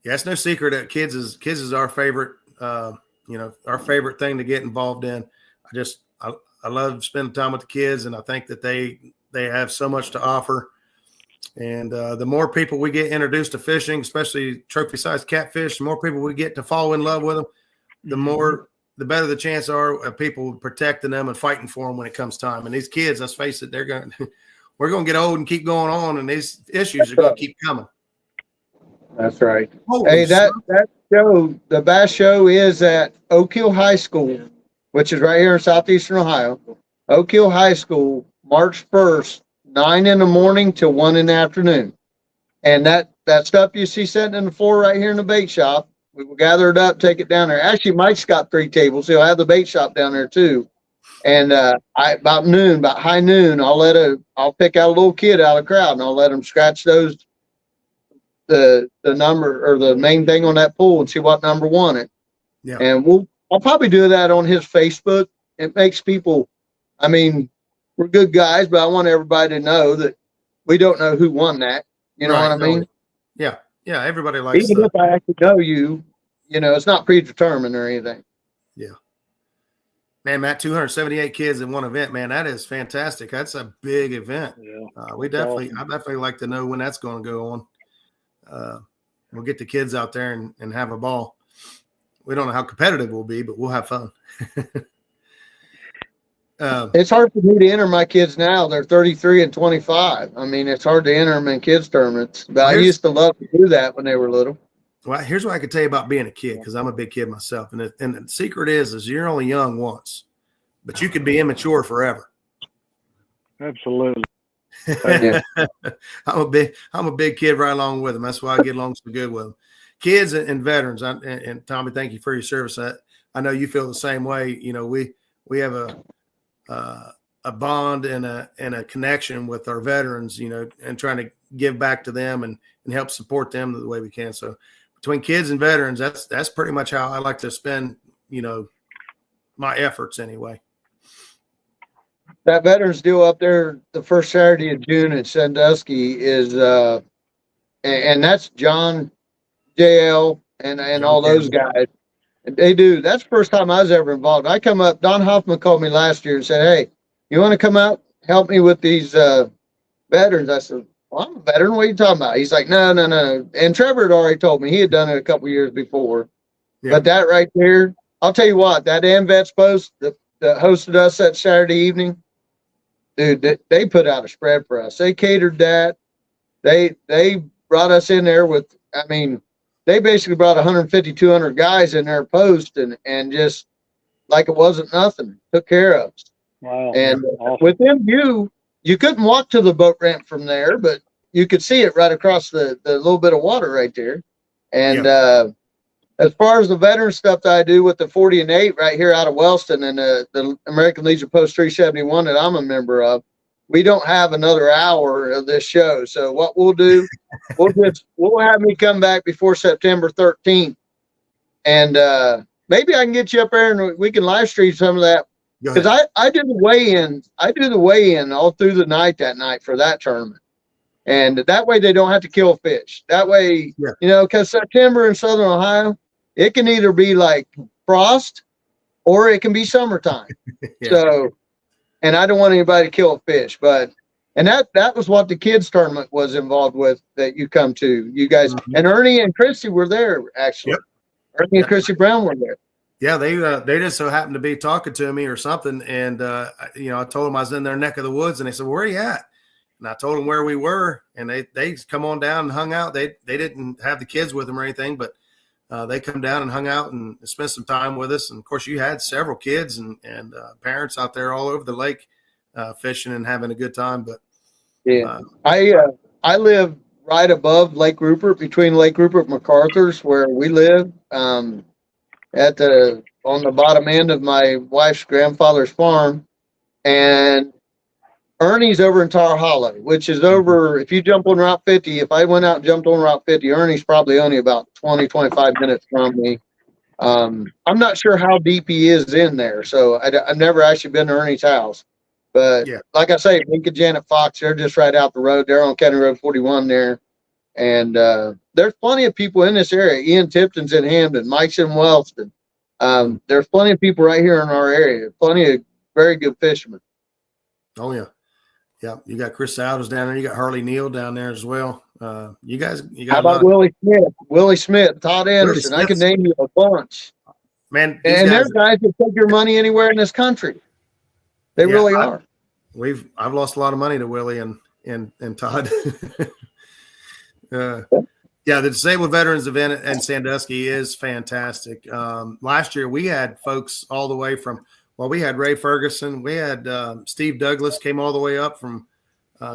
yeah, it's no secret that kids is our favorite, our favorite thing to get involved in. I love spending time with the kids, and I think that they have so much to offer. And the more people we get introduced to fishing, especially trophy-sized catfish, the more people we get to fall in love with them, the better the chance are of people protecting them and fighting for them when it comes time. And these kids, let's face it, we're going to get old and keep going on, and these issues are going to keep coming. That's right. Holy Hey, that show, the Bass Show, is at Oak Hill High School, which is right here in southeastern Ohio. Oak Hill High School, March 1st, 9 in the morning to 1 in the afternoon. And that stuff you see sitting on the floor right here in the bait shop, we will gather it up, take it down there. Actually, Mike's got 3 tables. He'll have the bait shop down there too. And about high noon, I'll pick out a little kid out of the crowd, and I'll let him scratch the number or the main thing on that pool and see what number won it. Yeah. And I'll probably do that on his Facebook. It makes people, I mean, we're good guys, but I want everybody to know that we don't know who won that. You know what I mean? Yeah. Yeah. Everybody likes Even if I actually know you, it's not predetermined or anything. Yeah. Man, Matt, 278 kids in one event, man, that is fantastic. That's a big event. Yeah. I definitely like to know when that's going to go on. We'll get the kids out there and have a ball. We don't know how competitive we'll be, but we'll have fun. It's hard for me to enter my kids now. They're 33 and 25. I mean, it's hard to enter them in kids tournaments, but I used to love to do that when they were little. Well, here's what I could tell you about being a kid, because I'm a big kid myself. And the secret is you're only young once, but you could be immature forever. Absolutely. Yeah. I'm a big kid right along with them. That's why I get along so good with them. Kids and veterans. And Tommy, thank you for your service. I know you feel the same way. We have a bond and a connection with our veterans, and trying to give back to them and help support them the way we can. So between kids and veterans, that's pretty much how I like to spend, my efforts anyway. That veterans deal up there the first Saturday of June at Sandusky is, and that's John, JL, and all those guys. They do. That's the first time I was ever involved. I come up, Don Hoffman called me last year and said, "Hey, you want to come out, help me with these veterans?" I said, "Well, I'm a veteran. What are you talking about?" He's like, No. And Trevor had already told me he had done it a couple years before. Yeah. But that right there, I'll tell you what, that AMVETS post that hosted us that Saturday evening, dude, they put out a spread for us. They catered that. They brought us in there with, I mean, they basically brought 150, 200 guys in their post and just like it wasn't nothing, took care of us. Wow. And awesome. within you couldn't walk to the boat ramp from there, but you could see it right across the little bit of water right there. And as far as the veteran stuff that I do with the 40 and 8 right here out of Wellston and the American Legion Post 371 that I'm a member of, we don't have another hour of this show. So what we'll do, we'll have me come back before September 13th. And maybe I can get you up there and we can live stream some of that. Because I do the weigh-in. I do the weigh-in all through the night that night for that tournament. And that way they don't have to kill fish. That way, because September in Southern Ohio, it can either be like frost or it can be summertime. So, and I don't want anybody to kill a fish, and that was what the kids tournament was involved with that you come to. You guys, and Ernie and Christy were there, actually. Yep. Ernie and Christy Brown were there. Yeah, they just so happened to be talking to me or something, and I told them I was in their neck of the woods, and they said, "Where are you at?" And I told them where we were, and they come on down and hung out. They didn't have the kids with them or anything, but they come down and hung out and spent some time with us. And of course, you had several kids and parents out there all over the lake fishing and having a good time. But I live right above Lake Rupert, between Lake Rupert and MacArthur's, where we live. On the bottom end of my wife's grandfather's farm, and Ernie's over in Tar Hollow, which is over, if you jump on Route 50, if I went out and jumped on Route 50, Ernie's probably only about 20, 25 minutes from me. I'm not sure how deep he is in there, so I've never actually been to Ernie's house. But Yeah. like I say, Mink and Janet Fox, they're just right out the road. They're on County Road 41 there. And there's plenty of people in this area. Ian Tipton's in Hamden, Mike's in Wellston. There's plenty of people right here in our area, plenty of very good fishermen. Oh, yeah. Yeah, you got Chris Salvers down there. You got Harley Neal down there as well. You got How about Willie Smith? Willie Smith, Todd Anderson. I can name you a bunch. Man, and they're guys that take your money anywhere in this country. They really are. I've lost a lot of money to Willie and Todd. The Disabled Veterans event in Sandusky is fantastic. Last year we had folks all the way from, we had Ray Ferguson, we had Steve Douglas came all the way up from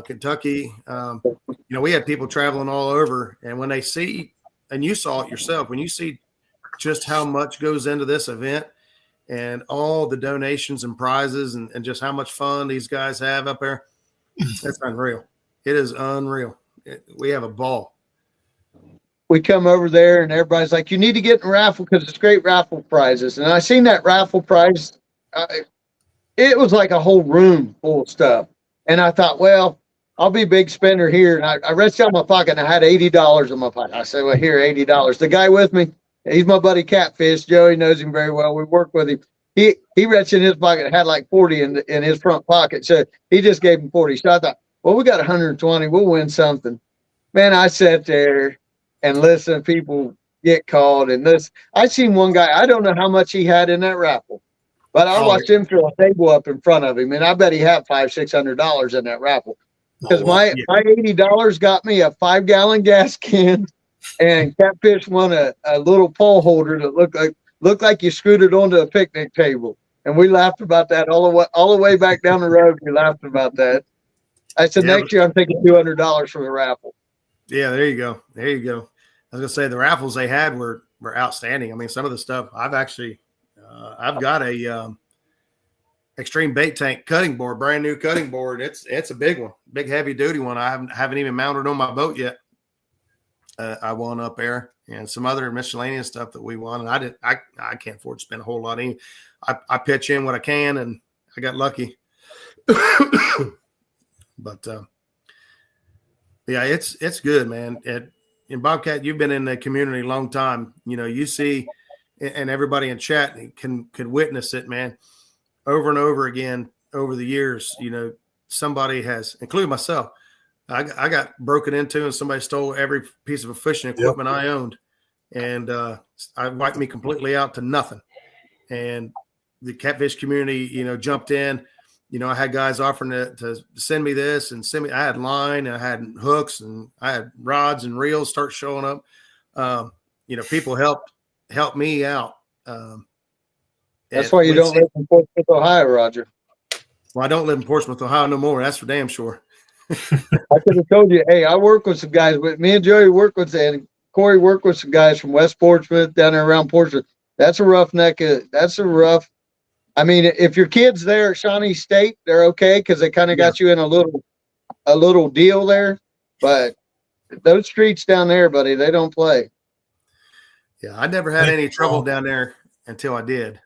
Kentucky. We had people traveling all over, and when they see, and you saw it yourself, when you see just how much goes into this event and all the donations and prizes and just how much fun these guys have up there, it's unreal. It is unreal. We have a ball. We come over there and everybody's like, you need to get in raffle because it's great raffle prizes. And I seen that raffle prize. It was like a whole room full of stuff. And I thought, well, I'll be a big spender here. And I reached out my pocket and I had $80 in my pocket. I said, well, here, $80. The guy with me, he's my buddy Catfish. Joey knows him very well. We work with him. He reached in his pocket and had like 40 in his front pocket. So he just gave him 40. So I thought, well, we got 120. We'll win something. Man, I sat there and listened to people get called. And this, I seen one guy, I don't know how much he had in that raffle, but I watched him fill a table up in front of him. And I bet he had $500-600 in that raffle. Because my $80 got me a 5-gallon gas can, and Catfish won a little pole holder that looked like you screwed it onto a picnic table. And we laughed about that all the way back down the road. We laughed about that. I said, next year I'm taking $200 from the raffle. Yeah, there you go. There you go. I was gonna say the raffles they had were outstanding. I mean, some of the stuff I've actually I've got a extreme bait tank cutting board, brand new cutting board. It's a big one, big heavy duty one. I haven't even mounted on my boat yet. I won up there, and some other miscellaneous stuff that we won. And I can't afford to spend a whole lot. I pitch in what I can, and I got lucky. But yeah, it's good, man. And Bobcat, you've been in the community a long time. You see, and everybody in chat can witness it, man. Over and over again over the years, somebody has, including myself, I got broken into and somebody stole every piece of fishing equipment I owned, and I wiped me completely out to nothing. And the catfish community, jumped in. I had guys offering to send me this and send me. I had line, and I had hooks, and I had rods and reels start showing up. People helped me out. That's why you don't live in Portsmouth, Ohio, Roger. Well, I don't live in Portsmouth, Ohio no more. That's for damn sure. I could have told you, hey, I work with some guys. Me and Joey work with, and Corey worked with some guys from West Portsmouth down there around Portsmouth. That's a rough neck. That's a rough. I mean, if your kid's there at Shawnee State, they're okay because they kind of got you in a little deal there. But those streets down there, buddy, they don't play. Yeah, I never had any trouble down there until I did.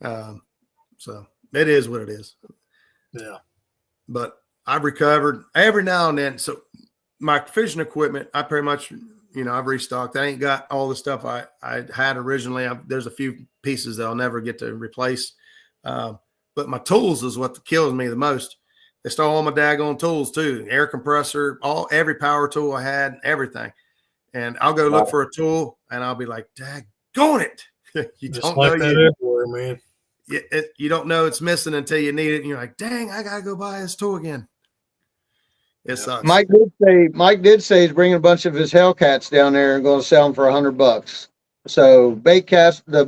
So it is what it is. Yeah. But I've recovered every now and then. So my fishing equipment, I pretty much, I've restocked. I ain't got all the stuff I had originally. There's a few pieces that I'll never get to replace. But my tools is what kills me the most. They stole all my daggone tools too. Air compressor, every power tool I had, everything. And I'll go look for a tool and I'll be like, daggone it. You just don't like know that everywhere, man. You don't know it's missing until you need it. And you're like, dang, I got to go buy this tool again. It sucks. Mike did say he's bringing a bunch of his Hellcats down there and going to sell them for $100. So the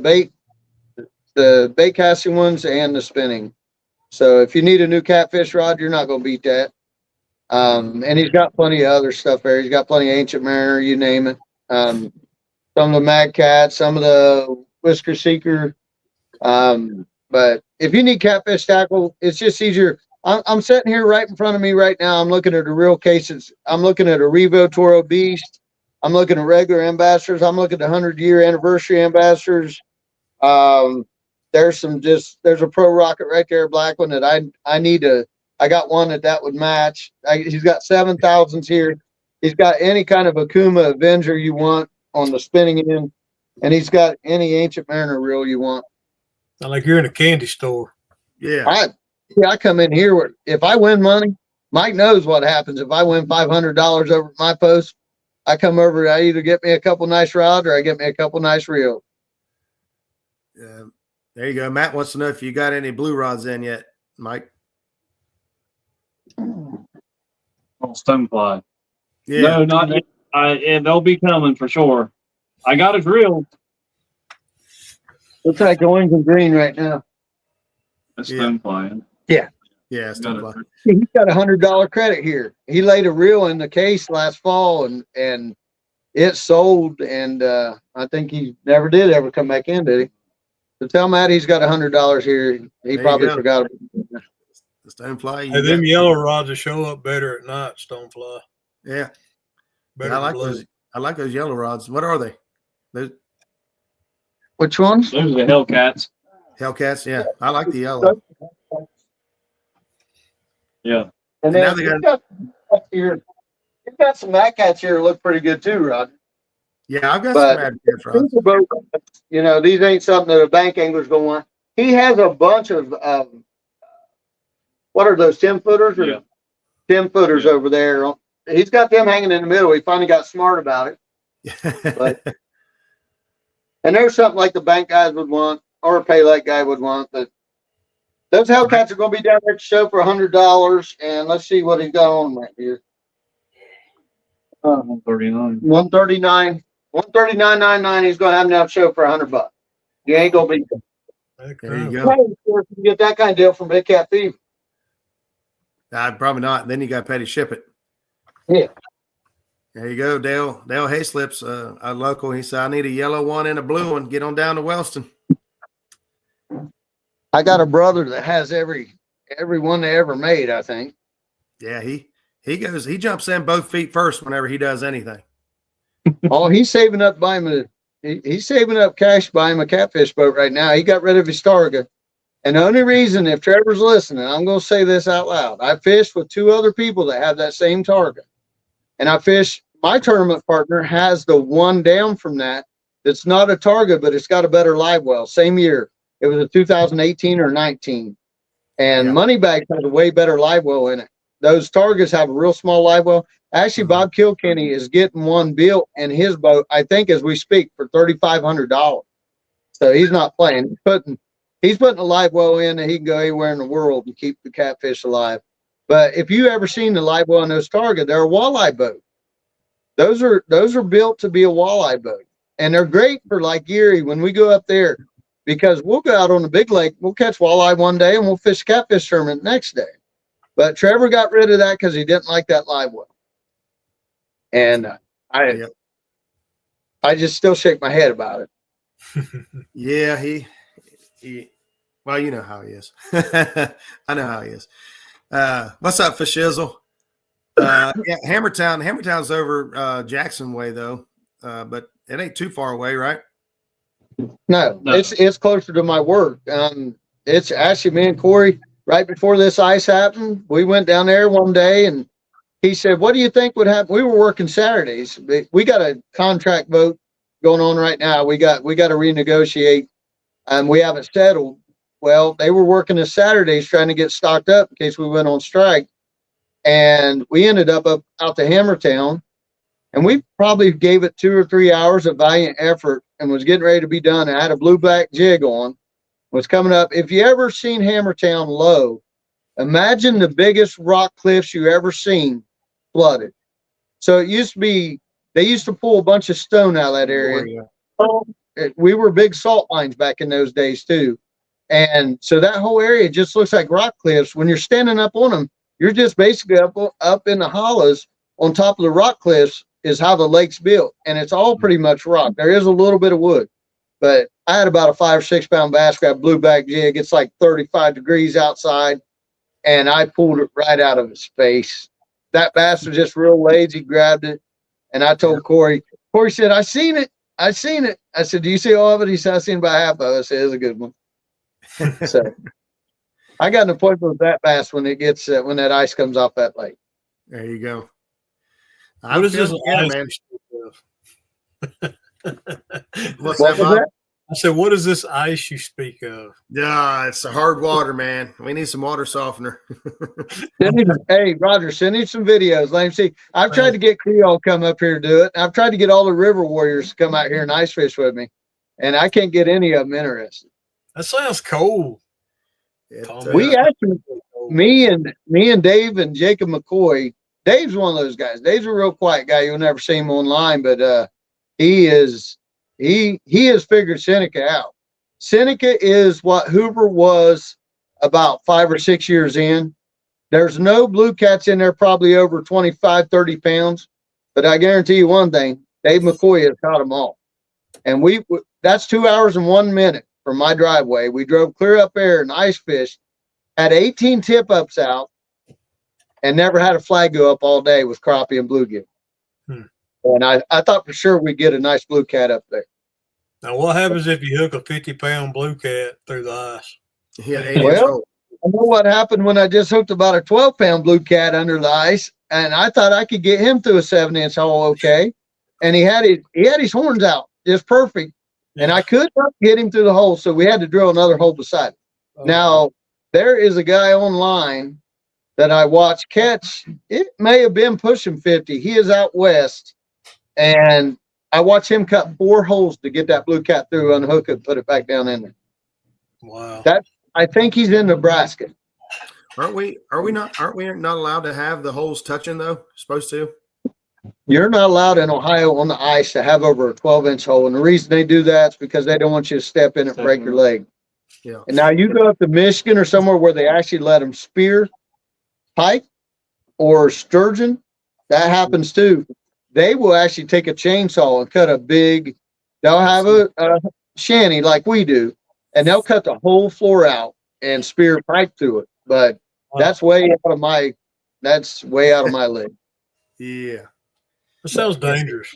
bait casting ones and the spinning. So if you need a new catfish rod, you're not going to beat that. And he's got plenty of other stuff there. He's got plenty of Ancient Mariner, you name it. Some of the Mad Cat, some of the Whisker Seeker. But if you need catfish tackle, it's just easier. I'm sitting here right in front of me right now. I'm looking at the real cases. I'm looking at a Revo Toro Beast. I'm looking at regular ambassadors. I'm looking at 100-year anniversary ambassadors. There's a Pro Rocket right there, a black one that I got one that would match. He's got 7,000s here. He's got any kind of Akuma Avenger you want on the spinning end, and he's got any Ancient Mariner reel you want. Like you're in a candy store. Yeah. I come in here if I win money, Mike knows what happens. If I win $500 over my post, I come over, I either get me a couple nice rods or I get me a couple nice reels. There you go. Matt wants to know if you got any blue rods in yet, Mike. Oh, stonefly. Yeah. No, not yet. And they'll be coming for sure. I got his reel. Looks like orange and green right now. That's Yeah. stonefly. Yeah, Got stonefly. it. He's got $100 credit here. He laid a reel in the case last fall and it sold. And I think he never did ever come back in, did he? So tell Matt he's got $100 here. He There you probably go. forgot it. The stonefly. Hey, them yellow rods will show up better at night, stonefly. Yeah. Better I like than blue. those. I like those yellow rods. What are they? Those Which ones? Those are the Hellcats. Hellcats. Yeah, I like the yellow. Yeah. And now then they you've got some Mad Cats here that look pretty good too, Rod. Yeah, I've got But- some Mad Cats rods. These are both, these ain't something that a bank angler's gonna want. He has a bunch of what are those 10-footers or Yeah. 10-footers Yeah. over there? He's got them hanging in the middle. He finally got smart about it. But and there's something like the bank guys would want or a pay like guy would want. But those Hellcats are gonna be down there at the show for $100. And let's see what he's got on right here. 139. 139, 139.99. He's gonna have them down show for $100. You ain't gonna be. Heck There you no. go. Hey, you can get that kind of deal from Big Cat Fever. Probably not. Then you got to pay to ship it. Yeah. There you go, Dale. Dale Hayslips, a local. He said, "I need a yellow one and a blue one. Get on down to Wellston." I got a brother that has every one they ever made, I think. Yeah, he jumps in both feet first whenever he does anything. Oh, he's saving up he's saving up cash buying a catfish boat right now. He got rid of his Targa. And the only reason, if Trevor's listening, I'm going to say this out loud. I fished with two other people that have that same Targa. And my tournament partner has the one down from that. That's not a Targa, but it's got a better live well. Same year. It was a 2018 or 19. And Yeah. Moneybags has a way better live well in it. Those Targas have a real small live well. Actually, Bob Kilkenny is getting one built in his boat, I think, as we speak, for $3,500. So he's not playing. He's putting a live well in that he can go anywhere in the world and keep the catfish alive. But if you ever seen the live well in those Targa, they're a walleye boat. Those are built to be a walleye boat. And they're great for like Erie when we go up there, because we'll go out on the big lake, we'll catch walleye one day and we'll fish catfish tournament next day. But Trevor got rid of that because he didn't like that live well. And I just still shake my head about it. Yeah, he well, you know how he is. I know how he is. What's up, Fishizzle? Yeah, Hammertown's over Jackson way though. But it ain't too far away, right? No, No. it's closer to my work. It's actually me and Corey, right before this ice happened, we went down there one day and he said, "What do you think would happen?" We were working Saturdays. We got a contract vote going on right now. We got to renegotiate, and we haven't settled. Well, they were working the Saturdays trying to get stocked up in case we went on strike, and we ended up out to Hammertown, and we probably gave it 2 or 3 hours of valiant effort and was getting ready to be done. I had a blue black jig on, was coming up. If you ever seen Hammertown low, imagine the biggest rock cliffs you ever seen flooded. So it used to be, they used to pull a bunch of stone out of that area. We were big salt mines back in those days too. And so that whole area just looks like rock cliffs. When you're standing up on them, You're just basically up in the hollows on top of the rock cliffs is how the lake's built. And it's all pretty much rock. There is a little bit of wood, but I had about a 5 or 6 pound bass, got blueback jig. It's like 35 degrees outside. And I pulled it right out of his face. That bass was just real lazy, grabbed it. And I told Corey said, I seen it. I said, do you see all of it? He said, I seen about half of it. I said, it's a good one. So I got an appointment with that bass when it gets, when that ice comes off that lake. There you go. What is this ice man? you speak of? What's What that, was Bob? that? I said, what is this ice you speak of? Yeah, it's the hard water, man. We need some water softener. Hey, Roger, send me some videos. Let me see. I've tried to get Creole come up here to do it. I've tried to get all the river warriors to come out here and ice fish with me, and I can't get any of them interested. That sounds cold. We actually, me and Dave and Jacob McCoy. Dave's one of those guys. Dave's a real quiet guy. You'll never see him online, but he has figured Seneca out. Seneca is what Hoover was about 5 or 6 years in. There's no blue cats in there, probably over 25, 30 pounds. But I guarantee you one thing, Dave McCoy has caught them all. And that's 2 hours and 1 minute from my driveway. We drove clear up there and ice fished, had 18 tip ups out, and never had a flag go up all day with crappie and bluegill. And I thought for sure we'd get a nice blue cat up there. Now, what happens if you hook a 50-pound blue cat through the ice? Yeah, Well, I know what happened when I just hooked about a 12-pound blue cat under the ice, and I thought I could get him through a 7-inch hole okay. And he had his horns out just perfect, and I could not get him through the hole, so we had to drill another hole beside it. Now, there is a guy online that I watched catch. It may have been pushing 50. He is out west, and I watched him cut 4 holes to get that blue cat through, unhook it, put it back down in there. Wow. I think he's in Nebraska. aren't we not allowed to have the holes touching though? Supposed to? You're not allowed in Ohio on the ice to have over a 12-inch hole. And the reason they do that is because they don't want you to step in and break your leg. Yeah. And now you go up to Michigan or somewhere where they actually let them spear pike or sturgeon. That happens too. They will actually take a chainsaw and cut they'll have a shanty like we do, and they'll cut the whole floor out and spear pike through it. But that's way out of my league. Yeah. That sounds dangerous.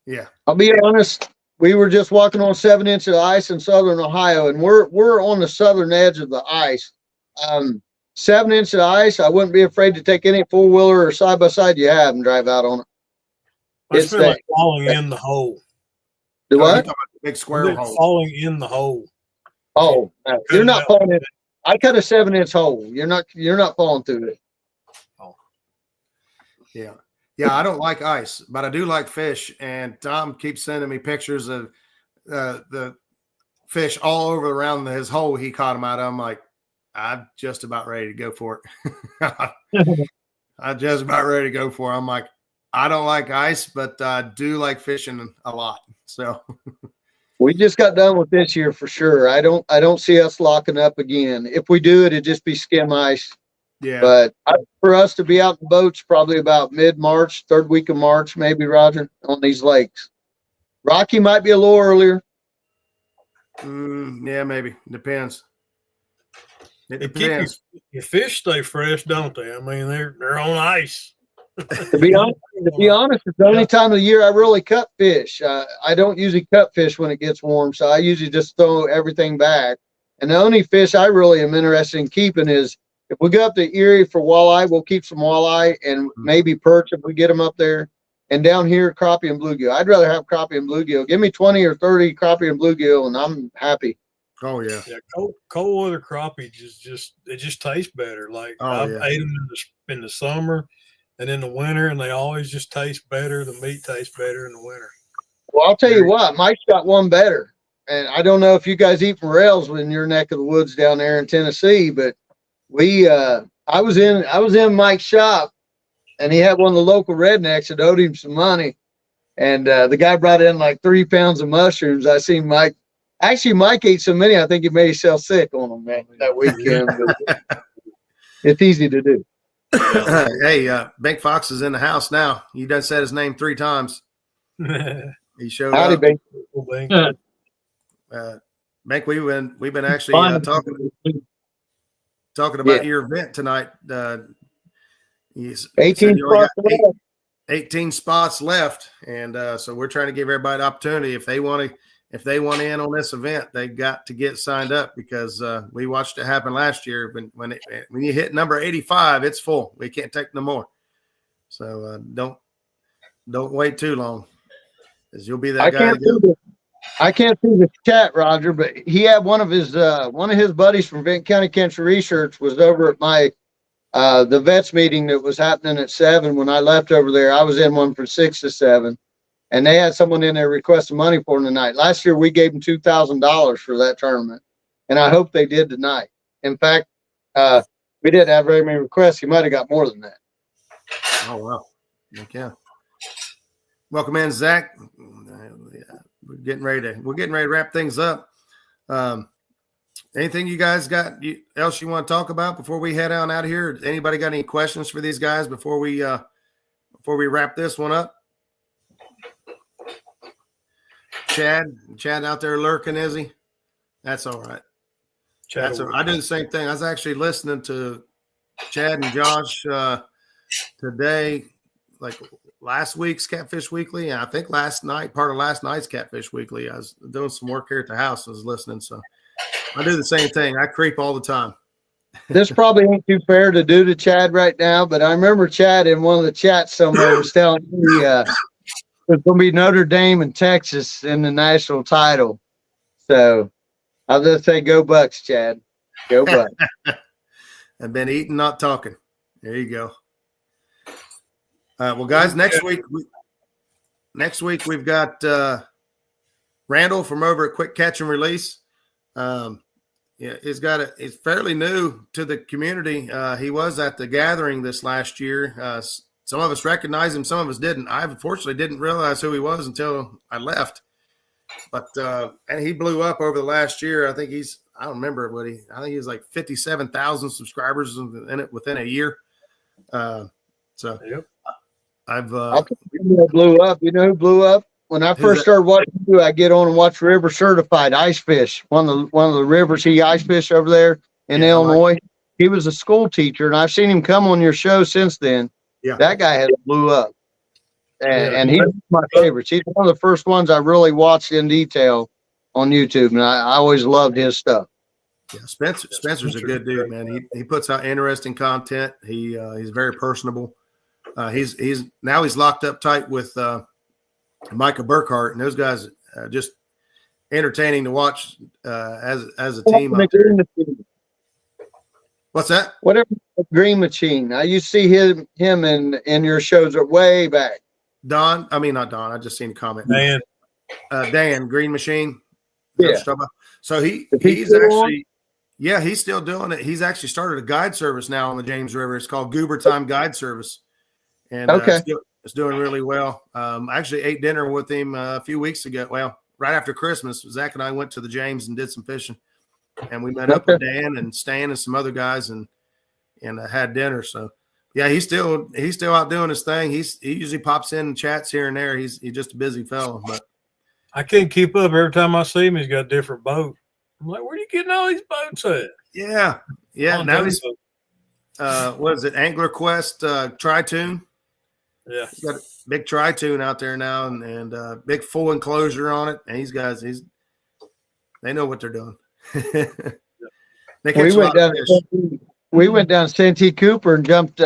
Yeah. I'll be honest. We were just walking on 7 inches of ice in southern Ohio, and we're on the southern edge of the ice. 7 inches of ice, I wouldn't be afraid to take any 4-wheeler or side by side you have and drive out on it. It's like falling in the hole. Do Oh, you're what? talking about the big square hole. Falling in the hole. Oh, no, you're not falling in. I cut a 7-inch hole. You're not falling through it. Yeah. Yeah, I don't like ice, but I do like fish. And Tom keeps sending me pictures of the fish all over around his hole he caught them out of. I'm like, I'm just about ready to go for it. I'm just about ready to go for it. I'm like, I don't like ice, but I do like fishing a lot. So We just got done with this year for sure. I don't see us locking up again. If we do, it'd just be skim ice. yeah. But for us to be out in boats probably about mid-March, 3rd week of March, maybe, Roger, on these lakes. Rocky might be a little earlier. Yeah, maybe. Depends. It They keep depends. your fish stay fresh, don't they? I mean, they're on ice. To be honest, it's the only time of the year I really cut fish. I don't usually cut fish when it gets warm, so I usually just throw everything back. And the only fish I really am interested in keeping is if we go up to Erie for walleye, we'll keep some walleye and maybe perch if we get them up there. And down here, crappie and bluegill. I'd rather have crappie and bluegill. Give me 20 or 30 crappie and bluegill, and I'm happy. Oh yeah. Yeah, cold weather crappie just tastes better. Like I've ate them in the summer and in the winter, and they always just taste better. The meat tastes better in the winter. Well, I'll tell you what, Mike's got one better. And I don't know if you guys eat morels in your neck of the woods down there in Tennessee, but I was in Mike's shop, and he had one of the local rednecks that owed him some money. And the guy brought in like 3 pounds of mushrooms. I seen Mike. Actually, Mike ate so many, I think he made himself sick on them that weekend. It's easy to do. Hey, Bank Fox is in the house now. You done said his name 3 times. He showed Howdy, up. Bank. Bank, we've been actually talking about your event tonight. 18 you only got spots left. 18 spots left, and so we're trying to give everybody an opportunity. If they want in on this event, they got to get signed up, because we watched it happen last year. When you hit number 85, it's full. We can't take no more. So don't wait too long, because you'll be that guy. I can't see the chat, Roger, but he had one of his buddies from Benton County Cancer Research was over at my the vets meeting that was happening at 7. When I left over there, I was in one from 6 to 7, and they had someone in there requesting money for him tonight. Last year, we gave him $2,000 for that tournament, and I hope they did tonight. In fact, we didn't have very many requests. He might have got more than that. Oh, wow. Okay. Welcome in, Zach. We're getting ready to wrap things up. Anything you guys got else you want to talk about before we head on out of here? Anybody got any questions for these guys before we wrap this one up? Chad out there lurking, is he? That's all right. I do the same thing. I was actually listening to Chad and Josh today, like last week's Catfish Weekly, and I think part of last night's Catfish Weekly. I was doing some work here at the house. I was listening, so I do the same thing. I creep all the time. This probably ain't too fair to do to Chad right now, but I remember Chad in one of the chats somewhere was telling me there's going to be Notre Dame and Texas in the national title. So I'll just say go Bucks, Chad. Go Bucks. I've been eating, not talking. There you go. Well, guys, next week we've got Randall from over at Quick Catch and Release. He's fairly new to the community. He was at the gathering this last year. Some of us recognized him, some of us didn't. I unfortunately didn't realize who he was until I left. But and he blew up over the last year. I think I don't remember I think he was like 57,000 subscribers within a year. So yep. Blew up. You know who blew up? When I first started watching you, I get on and watch River Certified Ice Fish. One of the rivers he ice fished over there in Illinois. He was a school teacher, and I've seen him come on your show since then. Yeah, that guy has blew up, and he's one of my favorites. He's one of the first ones I really watched in detail on YouTube, and I always loved his stuff. Yeah, Spencer's a good dude, man. He puts out interesting content. He's very personable. He's locked up tight with Micah Burkhart, and those guys just entertaining to watch as a team out there. What's that? Whatever Green Machine. I used to see him in your shows way back. Not Don. I just seen a comment. Dan Green Machine. Yeah. So he's actually he's still doing it. He's actually started a guide service now on the James River. It's called Goober Time Guide Service, and it's doing really well. I actually ate dinner with him a few weeks ago. Well, right after Christmas, Zach and I went to the James and did some fishing, and we met up with Dan and Stan and some other guys and had dinner. So yeah, he's still out doing his thing. He usually pops in and chats here and there. He's just a busy fellow, but I can't keep up. Every time I see him, he's got a different boat. I'm like, where are you getting all these boats at? Yeah. Now he's what is it? Angler Quest Tri-Tune. Yeah, he's got a big Tri-Tune out there now, and big full enclosure on it. And these guys, they know what they're doing. They catch a lot of fish. We went down to Santee Cooper and grabbed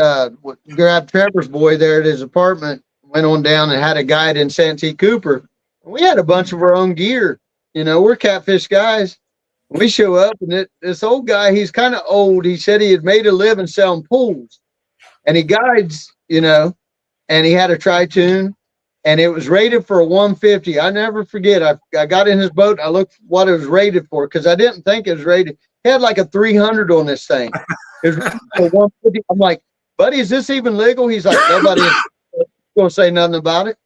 Trevor's boy there at his apartment, went on down and had a guide in Santee Cooper. We had a bunch of our own gear. You know, we're catfish guys. We show up, and this old guy, he's kind of old. He said he had made a living selling pools, and he guides, and he had a Tri-Tune, and it was rated for a 150. I never forget. I got in his boat. I looked what it was rated for because I didn't think it was rated. He had like a 300 on this thing. It was rated for 150. I'm like, buddy, is this even legal? He's like, nobody's going to say nothing about it.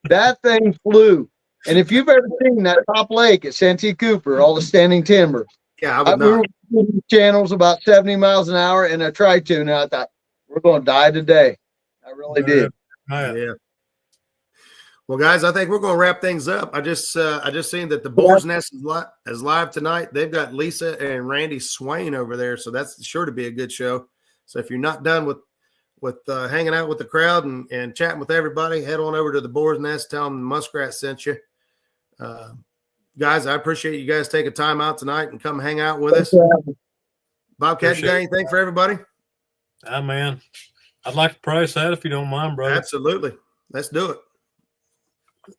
That thing flew. And if you've ever seen that top lake at Santee Cooper, all the standing timber, Yeah, I would We were not. moving channels about 70 miles an hour, and I tried to, and I thought, we're going to die today. I really did. Yeah. Well, guys, I think we're going to wrap things up. I just seen that the Boar's Nest is live tonight. They've got Lisa and Randy Swain over there, so that's sure to be a good show. So if you're not done with hanging out with the crowd and chatting with everybody, head on over to the Boar's Nest. Tell them Muskrat sent you. Guys, I appreciate you guys taking time out tonight and come hang out with us. Bobcat, you got anything for everybody? Man, I'd like to pray that if you don't mind, brother. Absolutely. Let's do it.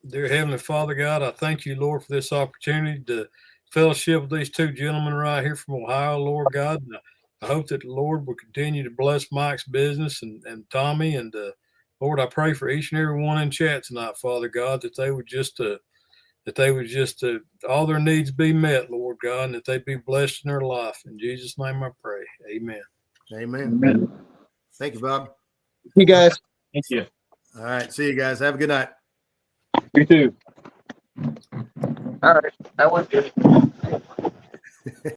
Dear Heavenly Father God, I thank you, Lord, for this opportunity to fellowship with these two gentlemen right here from Ohio, Lord God. And I hope that the Lord will continue to bless Mike's business and Tommy. And Lord, I pray for each and every one in chat tonight, Father God, that they would just all their needs be met, Lord God, and that they be blessed in their life. In Jesus' name I pray. Amen. Amen. Amen. Thank you, Bob. You guys. Thank you. All right. See you guys. Have a good night. You too. All right. That was good.